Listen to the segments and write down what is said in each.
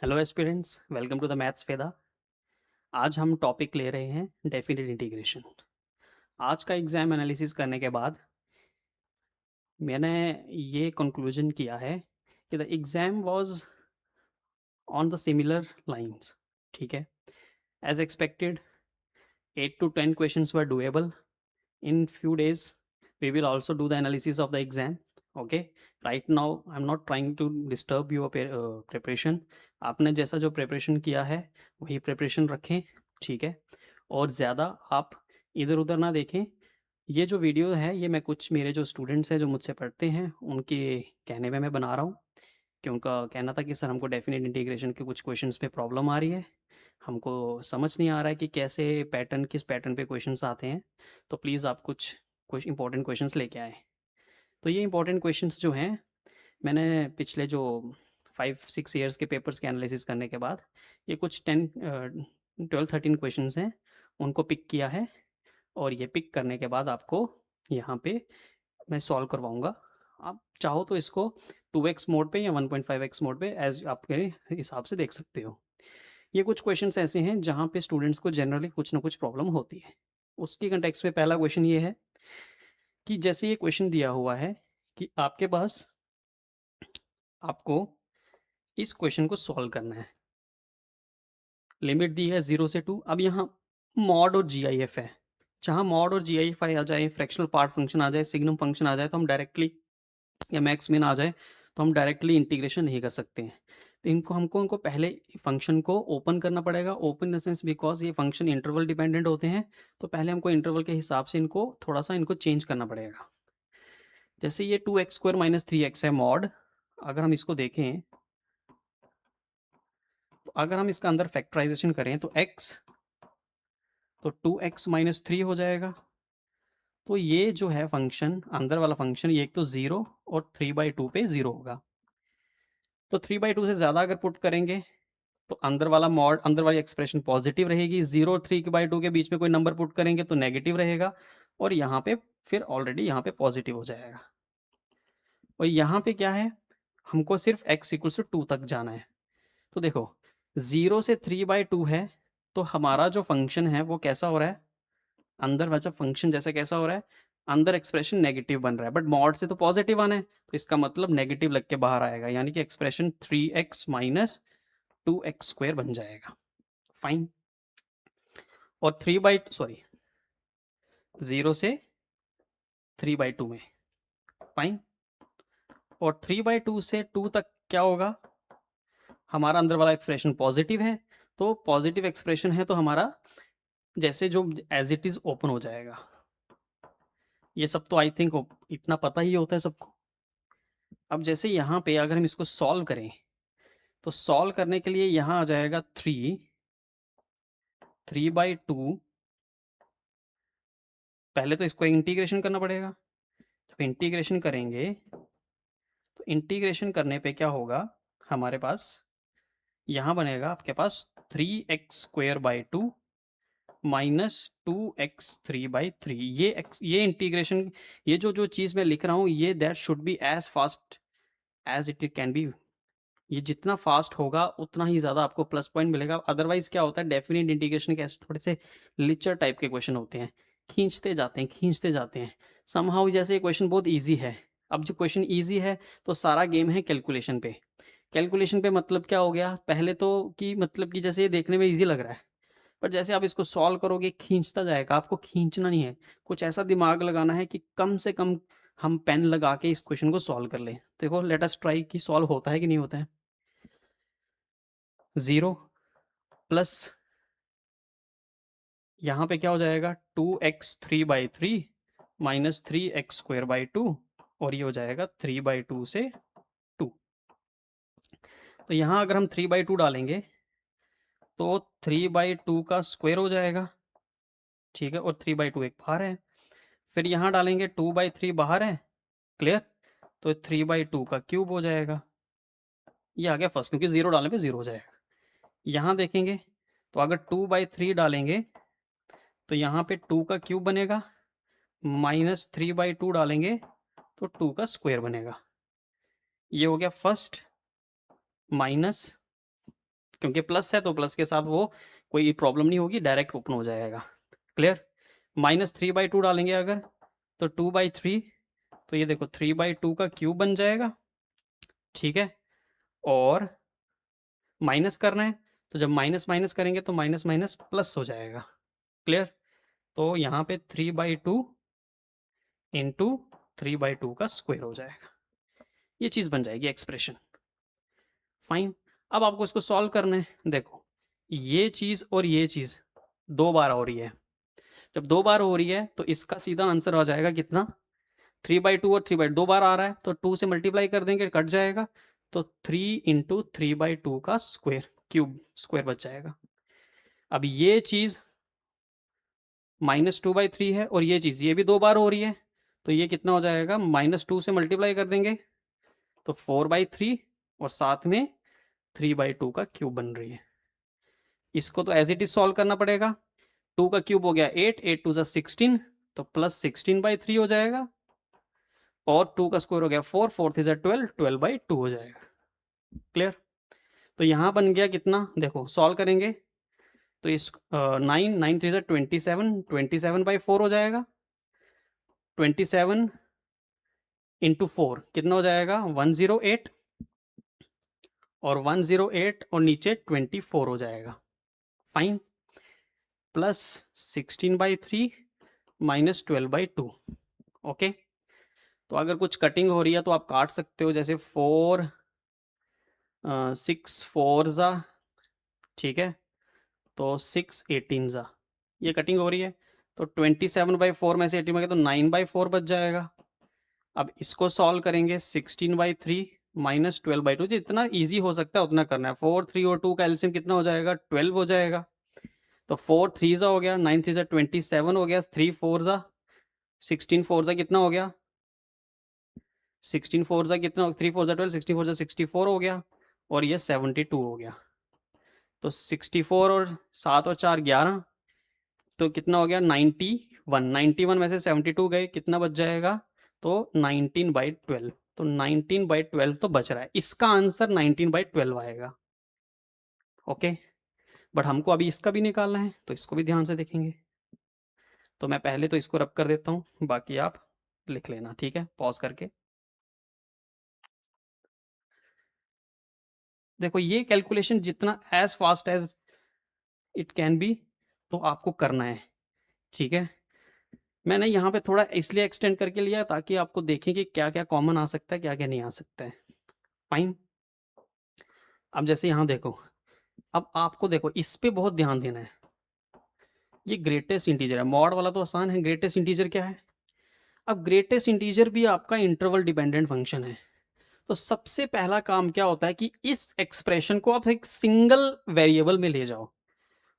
Hello aspirants, welcome to the maths Veda. आज हम topic ले रहे हैं डेफिनेट इंटीग्रेशन। आज का एग्जाम एनालिसिस करने के बाद मैंने ये कंक्लूजन किया है कि the exam was on the similar lines. ठीक है, as expected 8 to 10 questions were doable in few days. We will also do the analysis of the exam. Okay, right now I am not trying to disturb your preparation. आपने जैसा जो preparation किया है वही preparation रखें। ठीक है, और ज़्यादा आप इधर उधर ना देखें। ये जो वीडियो है ये मैं कुछ मेरे जो स्टूडेंट्स हैं जो मुझसे पढ़ते हैं उनके कहने में मैं बना रहा हूँ, कि उनका कहना था कि सर हमको डेफिनेट इंटीग्रेशन के कुछ क्वेश्चंस पे प्रॉब्लम आ रही है, हमको समझ नहीं आ रहा है कि कैसे पैटर्न किस पैटर्न पे क्वेश्चंस आते हैं, तो प्लीज़ आप कुछ इंपॉर्टेंट क्वेश्चंस लेके आएँ। तो ये इंपॉर्टेंट क्वेश्चंस जो हैं मैंने पिछले जो 5-6 ईयर्स के पेपर्स के एनालिसिस करने के बाद ये कुछ 10 12 13 क्वेश्चंस हैं उनको पिक किया है, और ये पिक करने के बाद आपको यहाँ पे मैं सॉल्व करवाऊँगा। आप चाहो तो इसको 2x मोड पे या 1.5x मोड पे एज़ आपके हिसाब से देख सकते हो। ये कुछ क्वेश्चंस ऐसे हैं जहाँ पे स्टूडेंट्स को जनरली कुछ ना कुछ प्रॉब्लम होती है। उसकी कॉन्टेक्स्ट में पहला क्वेश्चन ये है कि जैसे ये क्वेश्चन दिया हुआ है कि आपके पास आपको इस क्वेश्चन को सॉल्व करना है। लिमिट दी है 0 से 2। अब यहाँ मॉड और जीआईएफ है। जहाँ मॉड और जीआईएफ आ जाए, फ्रैक्शनल पार्ट फंक्शन आ जाए, सिग्नम फंक्शन आ जाए, तो हम डायरेक्टली या मैक्स मिन आ जाए तो हम डायरेक्टली इंटीग्रेशन नहीं कर सकते हैं। तो इनको पहले फंक्शन को ओपन करना पड़ेगा। Open in the sense because ये फंक्शन इंटरवल डिपेंडेंट होते हैं, तो पहले हमको इंटरवल के हिसाब से इनको थोड़ा-सा इनको चेंज करना पड़ेगा। जैसे ये 2x² - 3x है मॉड, अगर हम इसको देखें तो अगर हम इसका अंदर फैक्टराइज़ेशन करें तो x तो 2x - 3 हो जाएगा। तो ये जो है फंक्शन, अंदर वाला फंक्शन, ये एक तो 0 और 3/2 पे 0 होगा। तो 3/2 से ज़्यादा अगर पुट करेंगे तो अंदर वाली एक्सप्रेशन पॉजिटिव रहेगी। 0 और 3/2 के बीच में कोई नंबर पुट करेंगे तो नेगेटिव रहेगा, और यहाँ पे फिर ऑलरेडी यहाँ पे पॉजिटिव हो जाएगा। और यहाँ पे क्या है, हमको सिर्फ x = 2 तक जाना है। तो देखो 0 से 3/2 है, तो हमारा जो फंक्शन है वो कैसा हो रहा है, अंदर वैसा फंक्शन जैसे कैसा हो रहा है, अंदर एक्सप्रेशन नेगेटिव बन रहा है, बट मॉड से तो पॉजिटिव आना है, तो इसका मतलब नेगेटिव लग के बाहर आएगा, यानी कि एक्सप्रेशन 3x - 2x² बन जाएगा। फाइन। और 0 से 3/2 में फाइन। और 3/2 से 2 तक क्या होगा, हमारा अंदर वाला एक्सप्रेशन पॉजिटिव है, तो पॉजिटिव एक्सप्रेशन है तो हमारा जैसे जो एज इट इज ओपन हो जाएगा। ये सब तो आई थिंक इतना पता ही होता है सबको। अब जैसे यहाँ पे अगर हम इसको सॉल्व करें तो सॉल्व करने के लिए यहाँ आ जाएगा 3/2। पहले तो इसको इंटीग्रेशन करना पड़ेगा, तो इंटीग्रेशन करेंगे तो इंटीग्रेशन करने पे क्या होगा, हमारे पास यहाँ बनेगा आपके पास 3x² - 2x3/3। ये इंटीग्रेशन, ये जो चीज़ मैं लिख रहा हूँ ये that should be as fast as it can be. ये जितना फास्ट होगा उतना ही ज़्यादा आपको प्लस पॉइंट मिलेगा। अदरवाइज़ क्या होता है, डेफिनेट इंटीग्रेशन के ऐसे थोड़े से लिचर टाइप के क्वेश्चन होते हैं, खींचते जाते हैं समहाउ। जैसे ये क्वेश्चन बहुत ईजी है। अब जब क्वेश्चन ईजी है तो सारा गेम है कैलकुलेशन पे। कैलकुलेशन पे मतलब क्या हो गया, पहले तो कि मतलब कि जैसे ये देखने में ईजी लग रहा है, पर जैसे आप इसको सॉल्व करोगे खींचता जाएगा। आपको खींचना नहीं है, कुछ ऐसा दिमाग लगाना है कि कम से कम हम पेन लगा के इस क्वेश्चन को सॉल्व कर लें। देखो लेट अस ट्राई कि सॉल्व होता है कि नहीं होता है। 0 प्लस यहाँ पे क्या हो जाएगा, 2x3/3 - 3x²/2, और ये हो जाएगा 3/2 से 2। तो यहाँ अगर हम 3/2 डालेंगे तो 3/2 का स्क्वायर हो जाएगा। ठीक है, और 3/2 एक बाहर है। फिर यहाँ डालेंगे 2/3 बाहर है, क्लियर। तो 3/2 का क्यूब हो जाएगा। ये आ गया फर्स्ट, क्योंकि 0 डालने पे 0 हो जाएगा। यहाँ देखेंगे तो अगर 2/3 डालेंगे तो यहाँ पे 2 का क्यूब बनेगा, -3/2 डालेंगे तो 2 का स्क्वायर बनेगा। ये हो गया फर्स्ट, माइनस क्योंकि प्लस है तो प्लस के साथ वो कोई प्रॉब्लम नहीं होगी, डायरेक्ट ओपन हो जाएगा। क्लियर? -3/2 डालेंगे अगर, तो 2/3, तो ये देखो 3/2 का क्यूब बन जाएगा। ठीक है, और माइनस करना है, तो जब माइनस माइनस करेंगे तो माइनस माइनस प्लस हो जाएगा। क्लियर? तो यहाँ पे 3/2 इंटू 3/2 का स्क्वायर हो जाएगा, ये चीज़ बन जाएगी एक्सप्रेशन। फाइन। अब आपको इसको सॉल्व करना है। देखो ये चीज़ और ये चीज़ 2 बार हो रही है, जब 2 बार हो रही है तो इसका सीधा आंसर आ जाएगा कितना, 3/2 और 3/2 2 बार आ रहा है तो 2 से मल्टीप्लाई कर देंगे, कट जाएगा, तो 3 इंटू 3/2 का स्क्वायर, क्यूब स्क्वायर बच जाएगा। अब ये चीज़ -2/3 है और ये चीज़ ये भी 2 बार हो रही है, तो ये कितना हो जाएगा, -2 से मल्टीप्लाई कर देंगे तो 4/3 और साथ में 3/2 का क्यूब बन रही है। इसको तो एज इट इज सॉल्व करना पड़ेगा। 2 का क्यूब हो गया 8, 8 2 16, तो +16/3 हो जाएगा, और 2 का स्क्वायर हो गया 4, 4 3 12, 12/2 हो जाएगा। क्लियर? तो यहाँ बन गया कितना, देखो सॉल्व करेंगे तो इस 9, 9 3 27, 27/4 हो जाएगा। 27 इंटू 4 कितना हो जाएगा, 108, और 108 और नीचे 24 हो जाएगा। फाइन। प्लस 16/3 -12/2। ओके, तो अगर कुछ कटिंग हो रही है तो आप काट सकते हो, जैसे 4 6 4 ज़ा, ठीक है, तो 6 18 ज़ा, ये कटिंग हो रही है, तो 27/4 में से 18 में गया तो 9/4 बच जाएगा। अब इसको सॉल्व करेंगे, 16/3 -12/2, जितना ईजी हो सकता है उतना करना है। 4 3 और 2 का एलसीएम कितना हो जाएगा, 12 हो जाएगा, तो 4 3 ज़ा हो गया, 9 3 ज़ा 27 हो गया, 3 4 ज़ा 16, 4 ज़ा कितना हो गया, 16 4 ज़ा कितना, 3 4 ज़ा 12, 16 4 ज़ा 64 हो गया, और ये 72 हो गया। तो 64 और 7 और 4 11, तो कितना हो गया, 91, 91 में से 72 गए, कितना बच जाएगा, तो 19/12, तो 19/12 तो बच रहा है, इसका आंसर 19/12 आएगा। ओके, बट हमको अभी इसका भी निकालना है, तो इसको भी ध्यान से देखेंगे। तो मैं पहले तो इसको रब कर देता हूँ, बाकी आप लिख लेना, ठीक है, पॉज करके। देखो ये कैलकुलेशन जितना as fast as it can be, तो आपको करना है, ठीक है। मैंने यहाँ पे थोड़ा इसलिए एक्सटेंड करके लिया ताकि आपको देखें कि क्या क्या कॉमन आ सकता है, क्या क्या नहीं आ सकता है। फाइन। अब जैसे यहाँ देखो, अब आपको देखो इस पे बहुत ध्यान देना है। ये ग्रेटेस्ट इंटीजर है, मॉड वाला तो आसान है, ग्रेटेस्ट इंटीजर क्या है। अब ग्रेटेस्ट इंटीजर भी आपका इंटरवल डिपेंडेंट फंक्शन है, तो सबसे पहला काम क्या होता है कि इस एक्सप्रेशन को आप एक सिंगल वेरिएबल में ले जाओ।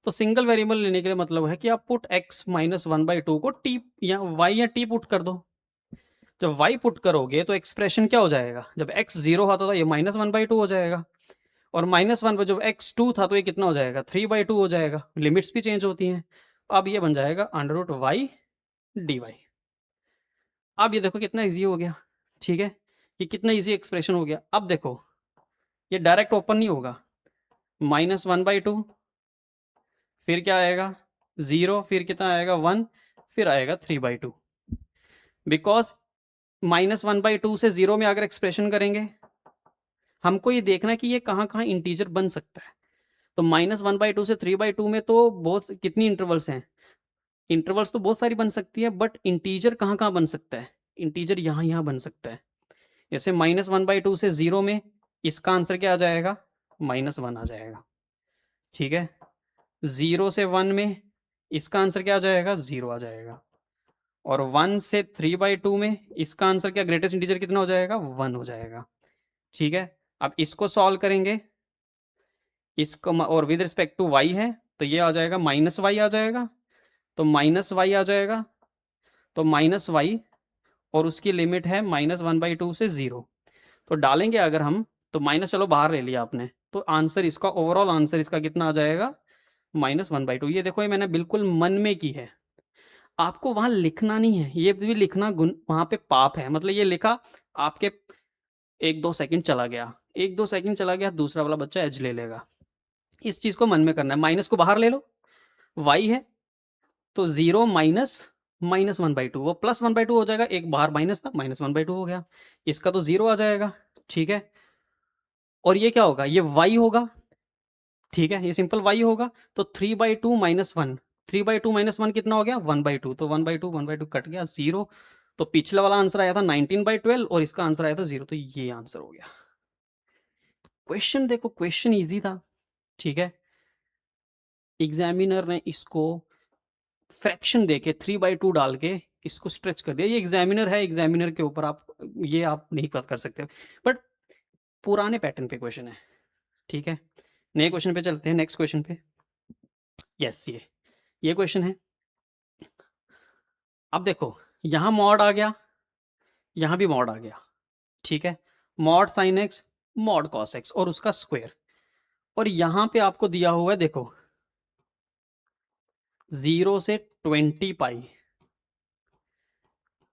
तो सिंगल वेरिएबल लेने के लिए मतलब है कि आप पुट x -1/2 को t या y या t पुट कर दो। जब y पुट करोगे तो एक्सप्रेशन क्या हो जाएगा, जब x 0 होता था ये -1/2 हो जाएगा, और -1 पर जब x 2 था तो ये कितना हो जाएगा, 3/2 हो जाएगा। लिमिट्स भी चेंज होती हैं। अब ये बन जाएगा √y dy। अब ये देखो कितना ईजी हो गया, ठीक है, ये कितना ईजी एक्सप्रेशन हो गया। अब देखो ये डायरेक्ट ओपन नहीं होगा, -1/2, फिर क्या आएगा 0, फिर कितना आएगा 1, फिर आएगा 3/2। बिकॉज -1/2 से 0 में अगर एक्सप्रेशन करेंगे, हमको ये देखना है कि ये कहाँ कहाँ इंटीजर बन सकता है। तो -1/2 से 3/2 में तो बहुत कितनी इंटरवल्स हैं, इंटरवल्स तो बहुत सारी बन सकती है, बट इंटीजर कहाँ कहाँ बन सकता है, इंटीजर यहाँ यहाँ बन सकता है। जैसे -1/2 से 0 में इसका आंसर क्या आ जाएगा, -1 आ जाएगा, ठीक है। 0 से 1 में इसका आंसर क्या आ जाएगा, 0 आ जाएगा, और 1 से 3/2 में इसका आंसर क्या, ग्रेटेस्ट इंटीजर कितना हो जाएगा, 1 हो जाएगा, ठीक है। अब इसको सॉल्व करेंगे, इसको और विद रिस्पेक्ट टू y है तो ये आ जाएगा -y आ जाएगा, तो -y आ जाएगा, तो -y, और उसकी लिमिट है -1/2 से 0, तो डालेंगे अगर हम, तो माइनस चलो बाहर ले लिया आपने, तो आंसर इसका ओवरऑल आंसर इसका कितना आ जाएगा, -1/2। ये देखो ये मैंने बिल्कुल मन में की है, आपको वहाँ लिखना नहीं है, ये भी लिखना वहाँ पे पाप है। मतलब ये लिखा आपके 1-2 सेकंड चला गया, 1-2 सेकंड चला गया, दूसरा वाला बच्चा एज ले लेगा, इस चीज़ को मन में करना है, माइनस को बाहर ले लो, y है तो 0 माइनस माइनस 1/2, वो प्लस 1/2 हो जाएगा, एक बाहर माइनस था, माइनस 1/2 हो गया, इसका तो 0 आ जाएगा, ठीक है। और ये क्या होगा, ये y होगा, ठीक है, ये सिंपल y होगा, तो 3/2 माइनस 1, 3/2 माइनस 1 कितना हो गया, 1/2, तो 1/2 कट गया, 0। तो पिछला वाला आंसर आया था 19/12 और इसका आंसर आया था 0, तो ये आंसर हो गया। क्वेश्चन देखो, क्वेश्चन इजी था, ठीक है। एग्जामिनर ने इसको फ्रैक्शन देके 3/2 डाल के इसको स्ट्रेच कर दिया। ये एग्जामिनर है, एग्जामिनर के ऊपर आप ये आप नहीं कर सकते, बट पुराने पैटर्न पे क्वेश्चन है, ठीक है। नए क्वेश्चन पे चलते हैं, नेक्स्ट क्वेश्चन पे। यस, ये क्वेश्चन है। अब देखो, यहां मॉड आ गया, यहां भी मॉड आ गया, ठीक है। Mod sine x, mod cos x और उसका स्क्वायर, और यहां पे आपको दिया हुआ है, देखो 0 से 20 पाई।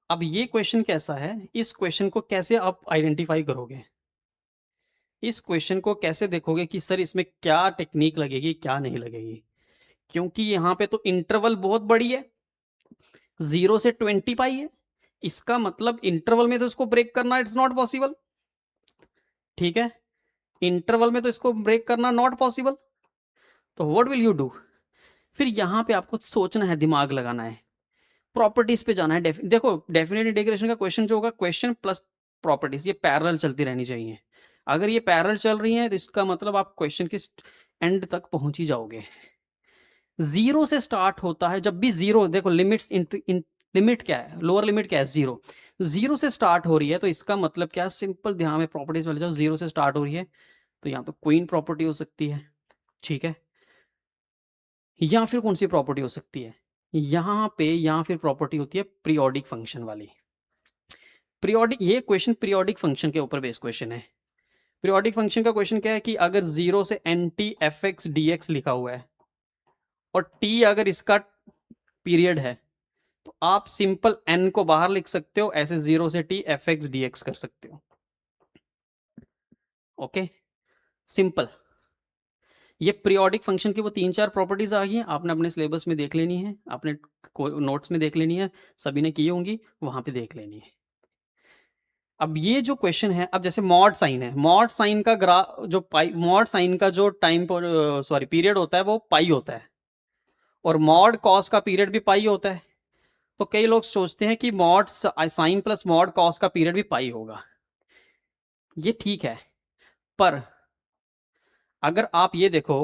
अब ये क्वेश्चन कैसा है, इस क्वेश्चन को कैसे आप आइडेंटिफाई करोगे, इस क्वेश्चन को कैसे देखोगे कि सर इसमें क्या टेक्निक लगेगी, क्या नहीं लगेगी, क्योंकि यहाँ पे तो इंटरवल बहुत बड़ी है, 0 से 20 पाई है, इसका मतलब इंटरवल में तो इसको ब्रेक करना इट्स नॉट पॉसिबल, ठीक है। इंटरवल में तो इसको ब्रेक करना नॉट पॉसिबल, तो व्हाट विल यू डू, फिर यहाँ पे आपको सोचना है, दिमाग लगाना है, प्रॉपर्टीज पे जाना है। देखो डेफिनेट इंटीग्रेशन का क्वेश्चन जो होगा, क्वेश्चन प्लस प्रॉपर्टीज, ये पैरेलल चलती रहनी चाहिए। अगर ये पैरेलल चल रही है तो इसका मतलब आप क्वेश्चन के एंड तक पहुंच ही जाओगे। 0 से स्टार्ट होता है, जब भी 0, देखो लिमिट्स, लिमिट क्या है, लोअर लिमिट क्या है, 0, 0 से स्टार्ट हो रही है, तो इसका मतलब क्या, सिंपल ध्यान में प्रॉपर्टीज वाले जाओ, 0 से स्टार्ट हो रही है तो यहाँ तो क्वीन प्रॉपर्टी हो सकती है, ठीक है। या फिर कौन सी प्रॉपर्टी हो सकती है, यहाँ पे या फिर प्रॉपर्टी होती है पीरियोडिक फंक्शन वाली। पीरियोडिक, ये क्वेश्चन पीरियोडिक फंक्शन के ऊपर बेस्ड क्वेश्चन है। पीरियोडिक फंक्शन का क्वेश्चन क्या है कि अगर 0 से nt fx dx लिखा हुआ है और t अगर इसका पीरियड है, तो आप सिंपल n को बाहर लिख सकते हो, ऐसे 0 से t fx dx कर सकते हो, ओके, सिंपल। ये पीरियोडिक फंक्शन की वो 3-4 प्रॉपर्टीज आ गई हैं, आपने अपने सिलेबस में देख लेनी है, आपने नोट्स में देख लेनी है, सभी ने की होंगी, वहां पे देख लेनी है। अब ये जो क्वेश्चन है, अब जैसे मॉड साइन है, मॉड साइन का जो पाई, मॉड साइन का जो टाइम सॉरी पीरियड होता है वो पाई होता है, और मॉड कॉस का पीरियड भी पाई होता है। तो कई लोग सोचते हैं कि mod sine plus mod cos का पीरियड भी पाई होगा, ये ठीक है, पर अगर आप ये देखो,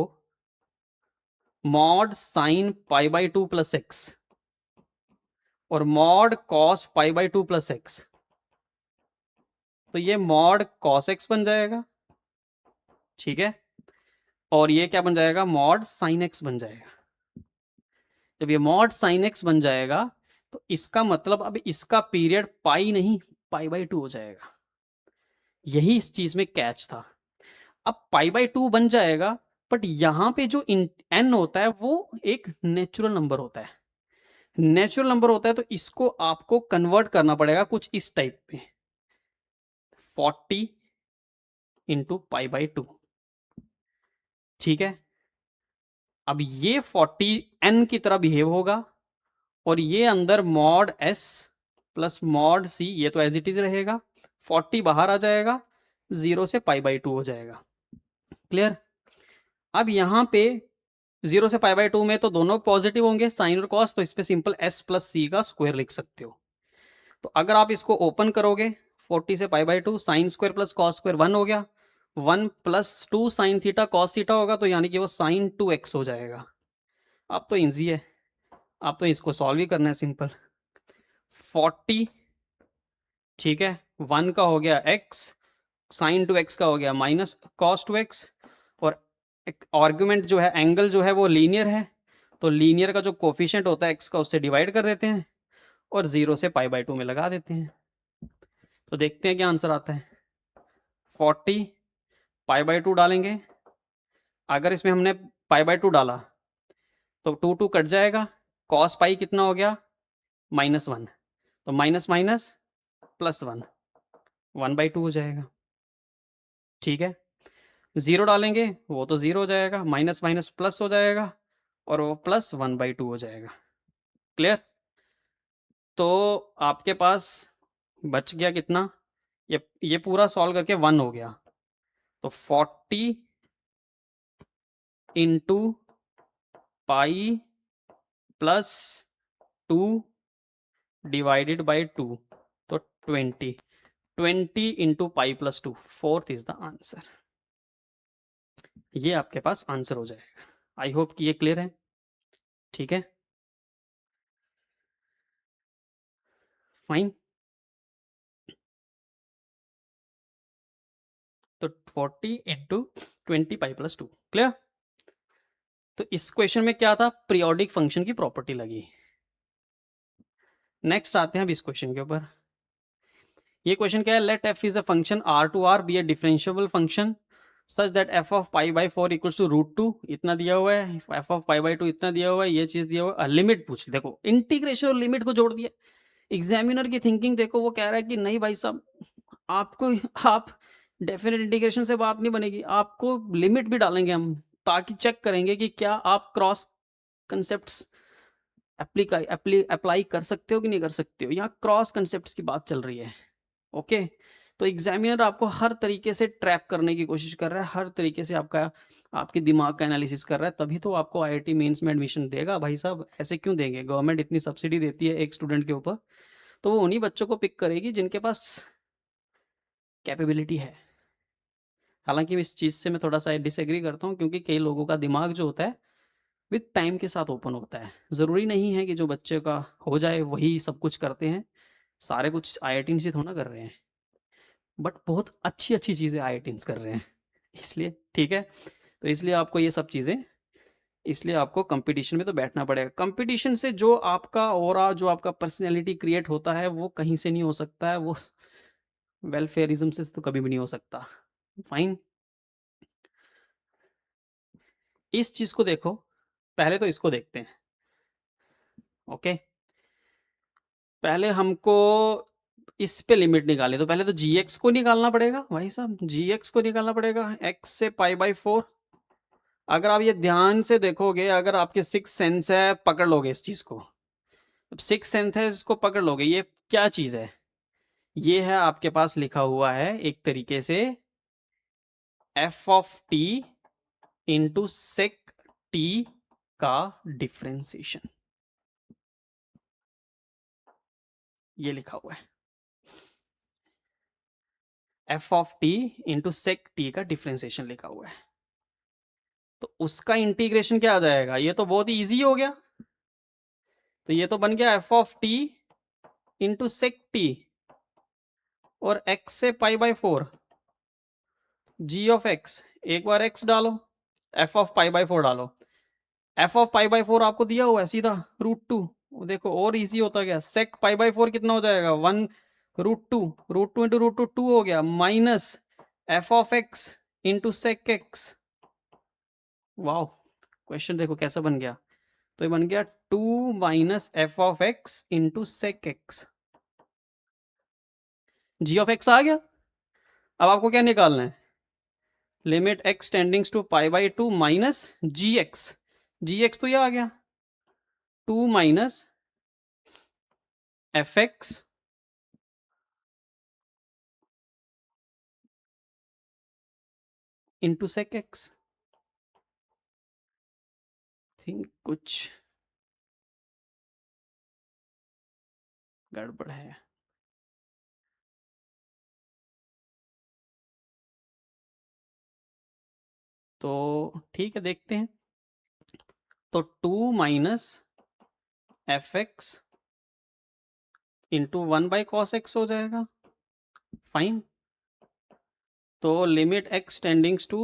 मॉड साइन π/2 प्लस एक्स और मॉड कॉस π/2 प्लस एक्स, तो ये मॉड कॉस एक्स बन जाएगा, ठीक है, और ये क्या बन जाएगा, मॉड साइन एक्स बन जाएगा। जब ये मॉड साइन एक्स बन जाएगा तो इसका मतलब अब इसका पीरियड पाई नहीं, π/2 हो जाएगा। यही इस चीज में कैच था। अब π/2 बन जाएगा, बट यहां पे जो n होता है वो एक नेचुरल नंबर होता है, नेचुरल नंबर होता है, तो इसको आपको कन्वर्ट करना पड़ेगा कुछ इस टाइप में, 40 इंटू π/2, ठीक है। अब ये 40 n की तरह बिहेव होगा, और ये अंदर mod s plus mod c, ये तो एज इट इज रहेगा, 40 बाहर आ जाएगा, 0 से π/2 हो जाएगा, क्लियर। अब यहाँ पे 0 से π/2 में तो दोनों पॉजिटिव होंगे, साइन और कॉस, तो इस पे सिंपल s प्लस c का स्क्वायर लिख सकते हो। तो अगर आप इसको ओपन करोगे, 40 से π/2, sine square plus cos square 1 हो गया, 1 plus 2 sine theta cos theta होगा, तो यानी कि वो साइन 2x हो जाएगा। अब तो इजी है, आप तो इसको सॉल्व ही करना है, सिंपल 40, ठीक है, 1 का हो गया x, साइन 2x का हो गया माइनस कॉस 2x, और आर्गुमेंट जो है, एंगल जो है वो लीनियर है, तो लीनियर का जो कोफिशिएंट होता है x का, उससे डिवाइड कर देते हैं और 0 से π/2 में लगा देते हैं। तो देखते हैं क्या आंसर आता है। 40 π/2 डालेंगे, अगर इसमें हमने π/2 डाला तो 2 कट जाएगा, कॉस पाई कितना हो गया, -1, तो माइनस माइनस +1, 1/2 हो जाएगा, ठीक है। ज़ीरो डालेंगे वो तो ज़ीरो हो जाएगा, माइनस माइनस प्लस हो जाएगा और वो प्लस 1/2 हो जाएगा। क्लियर? तो आपके पास बच गया कितना? ये पूरा सॉल्व करके 1 हो गया। तो 40 into pi plus 2 divided by 2, तो 20 into pi plus 2, fourth is the answer. ये आपके पास आंसर हो जाएगा। आई होप कि ये क्लियर है। ठीक है, फाइन। तो 40 इंटू 20 पाई प्लस 2, क्लियर। तो इस क्वेश्चन में क्या था? पीरियोडिक फंक्शन की प्रॉपर्टी लगी। नेक्स्ट आते हैं अब इस क्वेश्चन के ऊपर। ये क्वेश्चन क्या है? Let f is a function R to R be a differentiable function such that f of pi by 4 equals to √2, इतना दिया हुआ है, एफ ऑफ पाई बाई 2 इतना दिया हुआ है, ये चीज दिया हुआ है। लिमिट पूछ, देखो इंटीग्रेशन और लिमिट को जोड़ दिया। एग्जामिनर की थिंकिंग देखो, वो कह रहा है कि नहीं भाई साहब, आपको आप डेफिनेट इंटीग्रेशन से बात नहीं बनेगी, आपको लिमिट भी डालेंगे हम, ताकि चेक करेंगे कि क्या आप क्रॉस कंसेप्ट्स अप्लाई कर सकते हो कि नहीं कर सकते हो। यहाँ क्रॉस कंसेप्ट्स की बात चल रही है। ओके, तो एग्जामिनर आपको हर तरीके से ट्रैप करने की कोशिश कर रहा है, हर तरीके से आपके दिमाग का एनालिसिस कर रहा है, तभी तो आपको आईआईटी मेंस में एडमिशन देगा। भाई साहब ऐसे क्यों देंगे? गवर्नमेंट इतनी सब्सिडी देती है एक स्टूडेंट के ऊपर, तो वो उन्हीं बच्चों को पिक करेगी जिनके पास कैपेबिलिटी है। हालांकि इस चीज़ से मैं थोड़ा सा डिसएग्री करता हूँ, क्योंकि कई लोगों का दिमाग जो होता है विद टाइम के साथ ओपन होता है। ज़रूरी नहीं है कि जो बच्चे का हो जाए वही सब कुछ करते हैं, सारे कुछ आईआईटी से थोड़ा कर रहे हैं, बट बहुत अच्छी चीज़ें आईआईटी कर रहे हैं। इसलिए ठीक है, तो इसलिए आपको ये सब चीज़ें, इसलिए आपको कंपटीशन में तो बैठना पड़ेगा। कंपटीशन से जो आपका ऑरा, जो आपका पर्सनैलिटी क्रिएट होता है, वो कहीं से नहीं हो सकता है, वो वेलफेयरिज्म से तो कभी भी नहीं हो सकता। फाइन, इस चीज़ को देखो, पहले तो इसको देखते हैं। ओके, पहले हमको इस पे लिमिट निकाले, तो पहले तो जी को निकालना पड़ेगा भाई साहब, जी को निकालना पड़ेगा x से पाई/4। अगर आप ये ध्यान से देखोगे, अगर आपके सिक्स सेंस है, पकड़ लोगे इस चीज को। अब सिक्स सेंस है, इसको पकड़ लोगे। ये क्या चीज है? ये है आपके पास लिखा हुआ है एक तरीके से f of t into sec t का डिफ्रेंसिएशन, ये लिखा हुआ है। F of t into sec t का डिफ्रेंसिएशन लिखा हुआ है। तो उसका इंटीग्रेशन क्या आ जाएगा? ये तो बहुत ही ईजी हो गया। तो ये तो बन गया f of t into sec t और x से पाई/4 जी ऑफ एक्स। एक बार x डालो, एफ ऑफ पाई/4 डालो, एफ ऑफ पाई/4 आपको दिया हुआ है सीधा √2। देखो और इजी होता गया। सेक पाई/4 कितना हो जाएगा? 1√2, √2 इंटू √2 2 हो गया, minus f of x into sec x. वाह, क्वेश्चन देखो कैसा बन गया। तो ये बन गया 2 minus f of x into sec x. G of x आ गया। अब आपको क्या निकालना है? लिमिट एक्स टेंडिंग्स टू पाई/2 minus g x. G x तो ये आ गया 2 minus f x into sec x. Think कुछ गड़बड़ है। तो ठीक है, देखते हैं। तो 2 minus f x into 1/cos x हो जाएगा। फाइन, तो लिमिट एक्स टेंडिंग्स टू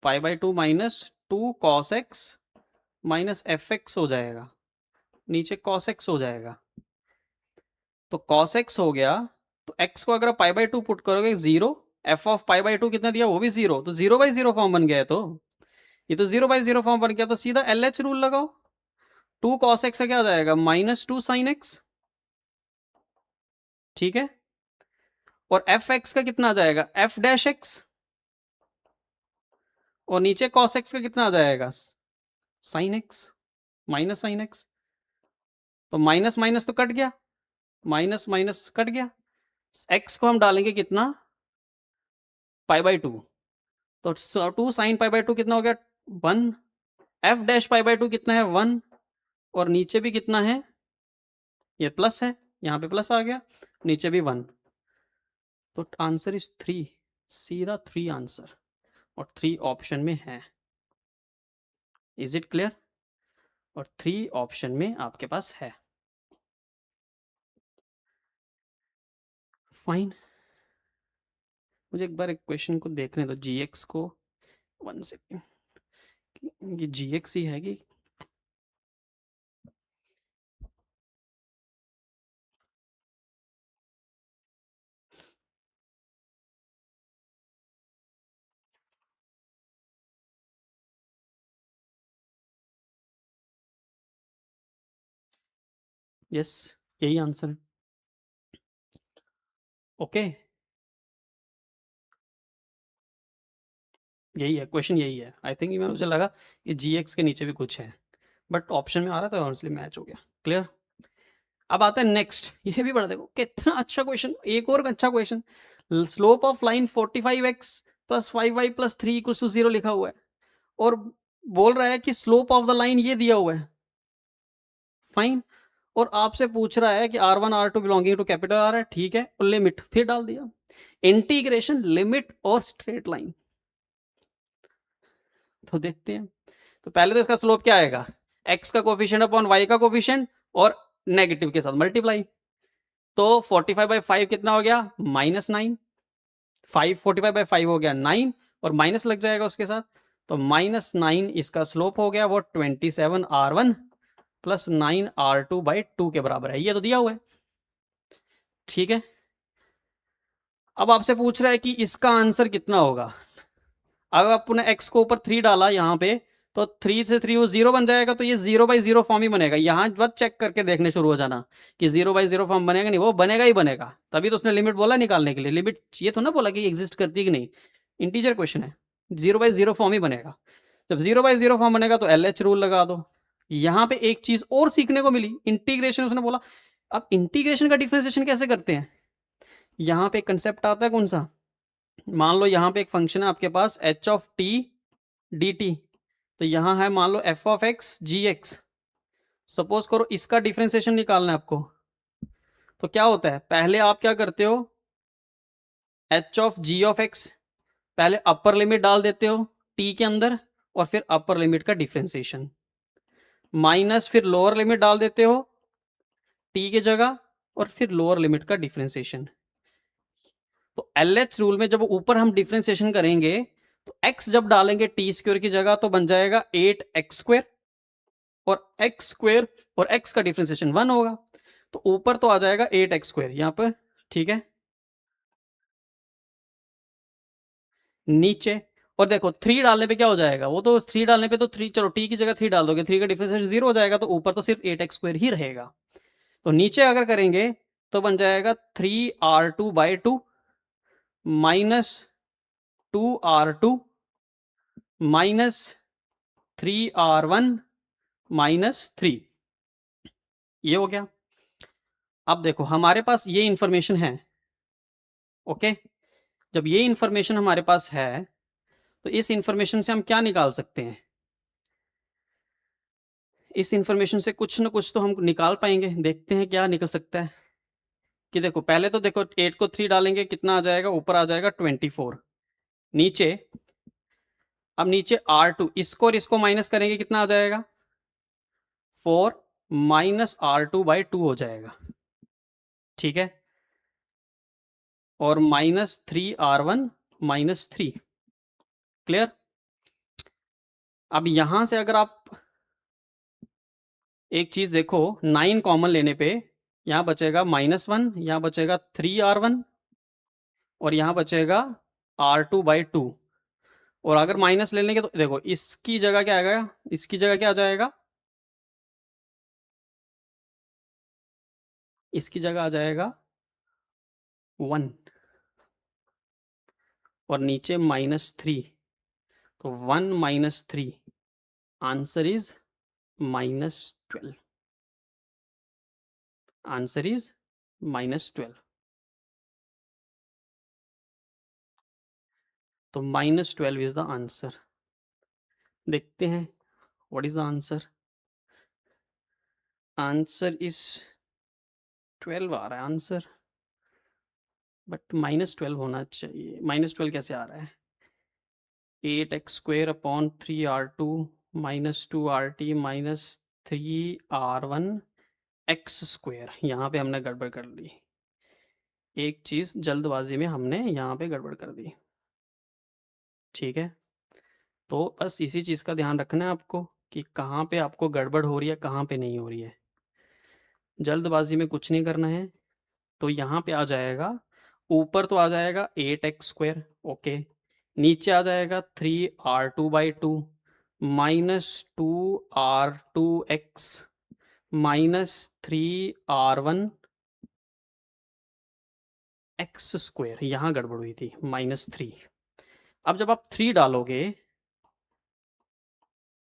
पाई/2 minus 2 cos x minus f x हो जाएगा, नीचे cos x हो जाएगा। तो cos x हो गया, तो x को अगर पाई/2 पुट करोगे 0, एफ ऑफ पाई/2 कितना दिया? वो भी 0, तो 0/0 फॉर्म बन गया है। तो ये तो 0/0 फॉर्म बन गया, तो सीधा LH रूल लगाओ। 2 cos x से क्या आ जाएगा? -2 sin x। ठीक है, और एफ एक्स का कितना आ जाएगा? f dash x. और नीचे कॉस एक्स का कितना आ जाएगा, sine x minus sine x. तो माइनस माइनस तो कट गया, माइनस माइनस कट गया, एक्स को हम डालेंगे कितना, पाई बाई टू। तो 2 sin π/2 कितना हो गया, 1। F dash pi by two कितना है, 1। और नीचे भी कितना है, ये प्लस है, यहाँ पे प्लस आ गया, नीचे भी 1। तो आंसर इज 3, सीधा 3 आंसर, और 3 ऑप्शन में है। Is it clear? और 3 ऑप्शन में आपके पास है। फाइन, मुझे एक बार एक क्वेश्चन को देखने दो, जी एक्स को, 1 सेकेंड, ये जी एक्स ही है कि, यस यही आंसर है। ओके, यही है क्वेश्चन, यही है आई थिंक। मुझे लगा कि जी एक्स के नीचे भी कुछ है, बट ऑप्शन में आ रहा था इसलिए मैच हो गया। क्लियर? अब आता है नेक्स्ट, ये भी बड़ा, देखो कितना अच्छा क्वेश्चन, एक और अच्छा question. Slope of line 45x plus 5y plus 3 equals to 0 लिखा हुआ है, और बोल रहा है कि स्लोप ऑफ द लाइन ये दिया हुआ है। फाइन, और आपसे पूछ रहा है कि R1 R2 belonging to capital R है, ठीक है, और लिमिट फिर डाल दिया, इंटीग्रेशन लिमिट और स्ट्रेट लाइन। तो देखते हैं, तो पहले तो इसका स्लोप क्या आएगा, x का कोफिशिएंट अपॉन y का कोफिशिएंट और नेगेटिव के साथ मल्टीप्लाई। तो 45/5 कितना हो गया, -9। 45/5 हो गया 9, और माइनस लग जाएगा उसके साथ, तो -9 इसका स्लोप हो गया, वो 27R1 प्लस 9R2/2 के बराबर है। ये तो दिया हुआ है, ठीक है। अब आपसे पूछ रहा है कि इसका आंसर कितना होगा। अगर आपने x को ऊपर 3 डाला यहाँ पे, तो 3 से 3 वो 0 बन जाएगा, तो ये 0/0 फॉर्म ही बनेगा। यहाँ बस चेक करके देखने शुरू हो जाना कि 0/0 फॉर्म बनेगा नहीं, वो बनेगा ही बनेगा, तभी तो उसने लिमिट बोला निकालने के लिए। लिमिट ये तो ना बोला कि एग्जिस्ट करती है कि नहीं, इंटीजर क्वेश्चन है, 0/0 फॉर्म ही बनेगा। जब 0/0 फॉर्म बनेगा तो LH रूल लगा दो। यहाँ पे एक चीज और सीखने को मिली, इंटीग्रेशन उसने बोला। अब इंटीग्रेशन का डिफरेंशिएशन कैसे करते हैं, यहाँ पे कंसेप्ट आता है कौन सा, मान लो यहाँ पे एक फंक्शन है आपके पास h of t d t, तो यहाँ है मान लो f of x g x. Suppose करो इसका डिफरेंशिएशन निकालना है आपको, तो क्या होता है, पहले आप क्या करते हो, h of g of x, पहले अपर लिमिट डाल देते हो t के अंदर, और फिर अपर लिमिट का डिफरेंशिएशन, माइनस फिर लोअर लिमिट डाल देते हो t की जगह, और फिर लोअर लिमिट का डिफरेंशिएशन। तो LH रूल में जब ऊपर हम डिफरेंशिएशन करेंगे, तो x जब डालेंगे टी स्क्वायर की जगह, तो बन जाएगा 8x², और x² और x का डिफरेंशिएशन 1 होगा, तो ऊपर तो आ जाएगा 8x² यहाँ पर, ठीक है। नीचे, और देखो 3 डालने पे क्या हो जाएगा, वो तो 3 डालने पे तो 3, चलो t की जगह 3 डाल दोगे, 3 का डिफरेंशिएशन 0 हो जाएगा, तो ऊपर तो सिर्फ 8x² ही रहेगा। तो नीचे अगर करेंगे तो बन जाएगा 3R2/2 minus 2R2 minus 3R1 -3, ये हो गया। अब देखो हमारे पास ये इंफॉर्मेशन है, ओके। जब ये इंफॉर्मेशन हमारे पास है, तो इस इंफॉर्मेशन से हम क्या निकाल सकते हैं, इस इंफॉर्मेशन से कुछ ना कुछ तो हम निकाल पाएंगे। देखते हैं क्या निकल सकता है। कि देखो पहले तो देखो 8 को 3 डालेंगे कितना आ जाएगा, ऊपर आ जाएगा 24। नीचे, अब नीचे R2, इसको और इसको माइनस करेंगे कितना आ जाएगा, 4 -R2/2 हो जाएगा, ठीक है। और -3R1 -3, क्लियर। अब यहां से अगर आप एक चीज देखो, 9 कॉमन लेने पे यहाँ बचेगा -1, यहाँ बचेगा 3R1, और यहाँ बचेगा R2/2। और अगर माइनस ले लेंगे तो देखो इसकी जगह क्या आएगा, इसकी जगह क्या आ जाएगा, इसकी जगह आ जाएगा 1, और नीचे -3, तो 1 minus 3, answer is -12। Answer is -12। तो -12 इज द आंसर। देखते हैं what is the answer. Answer is 12 आ रहा है आंसर, बट -12 होना चाहिए। -12 कैसे आ रहा है? 8x² upon 3r2 -2rt -3r1 x square. यहाँ पे हमने गड़बड़ कर ली, एक चीज़ जल्दबाजी में हमने यहाँ पे गड़बड़ कर दी। ठीक है, तो बस इसी चीज़ का ध्यान रखना है आपको कि कहाँ पे आपको गड़बड़ हो रही है, कहाँ पे नहीं हो रही है। जल्दबाजी में कुछ नहीं करना है। तो यहाँ पे आ जाएगा, ऊपर तो आ जाएगा 8x², ओके। नीचे आ जाएगा 3r2/2 -2r2x -3r1 x square. यहाँ गड़बड़ हुई थी, -3। अब जब आप 3 डालोगे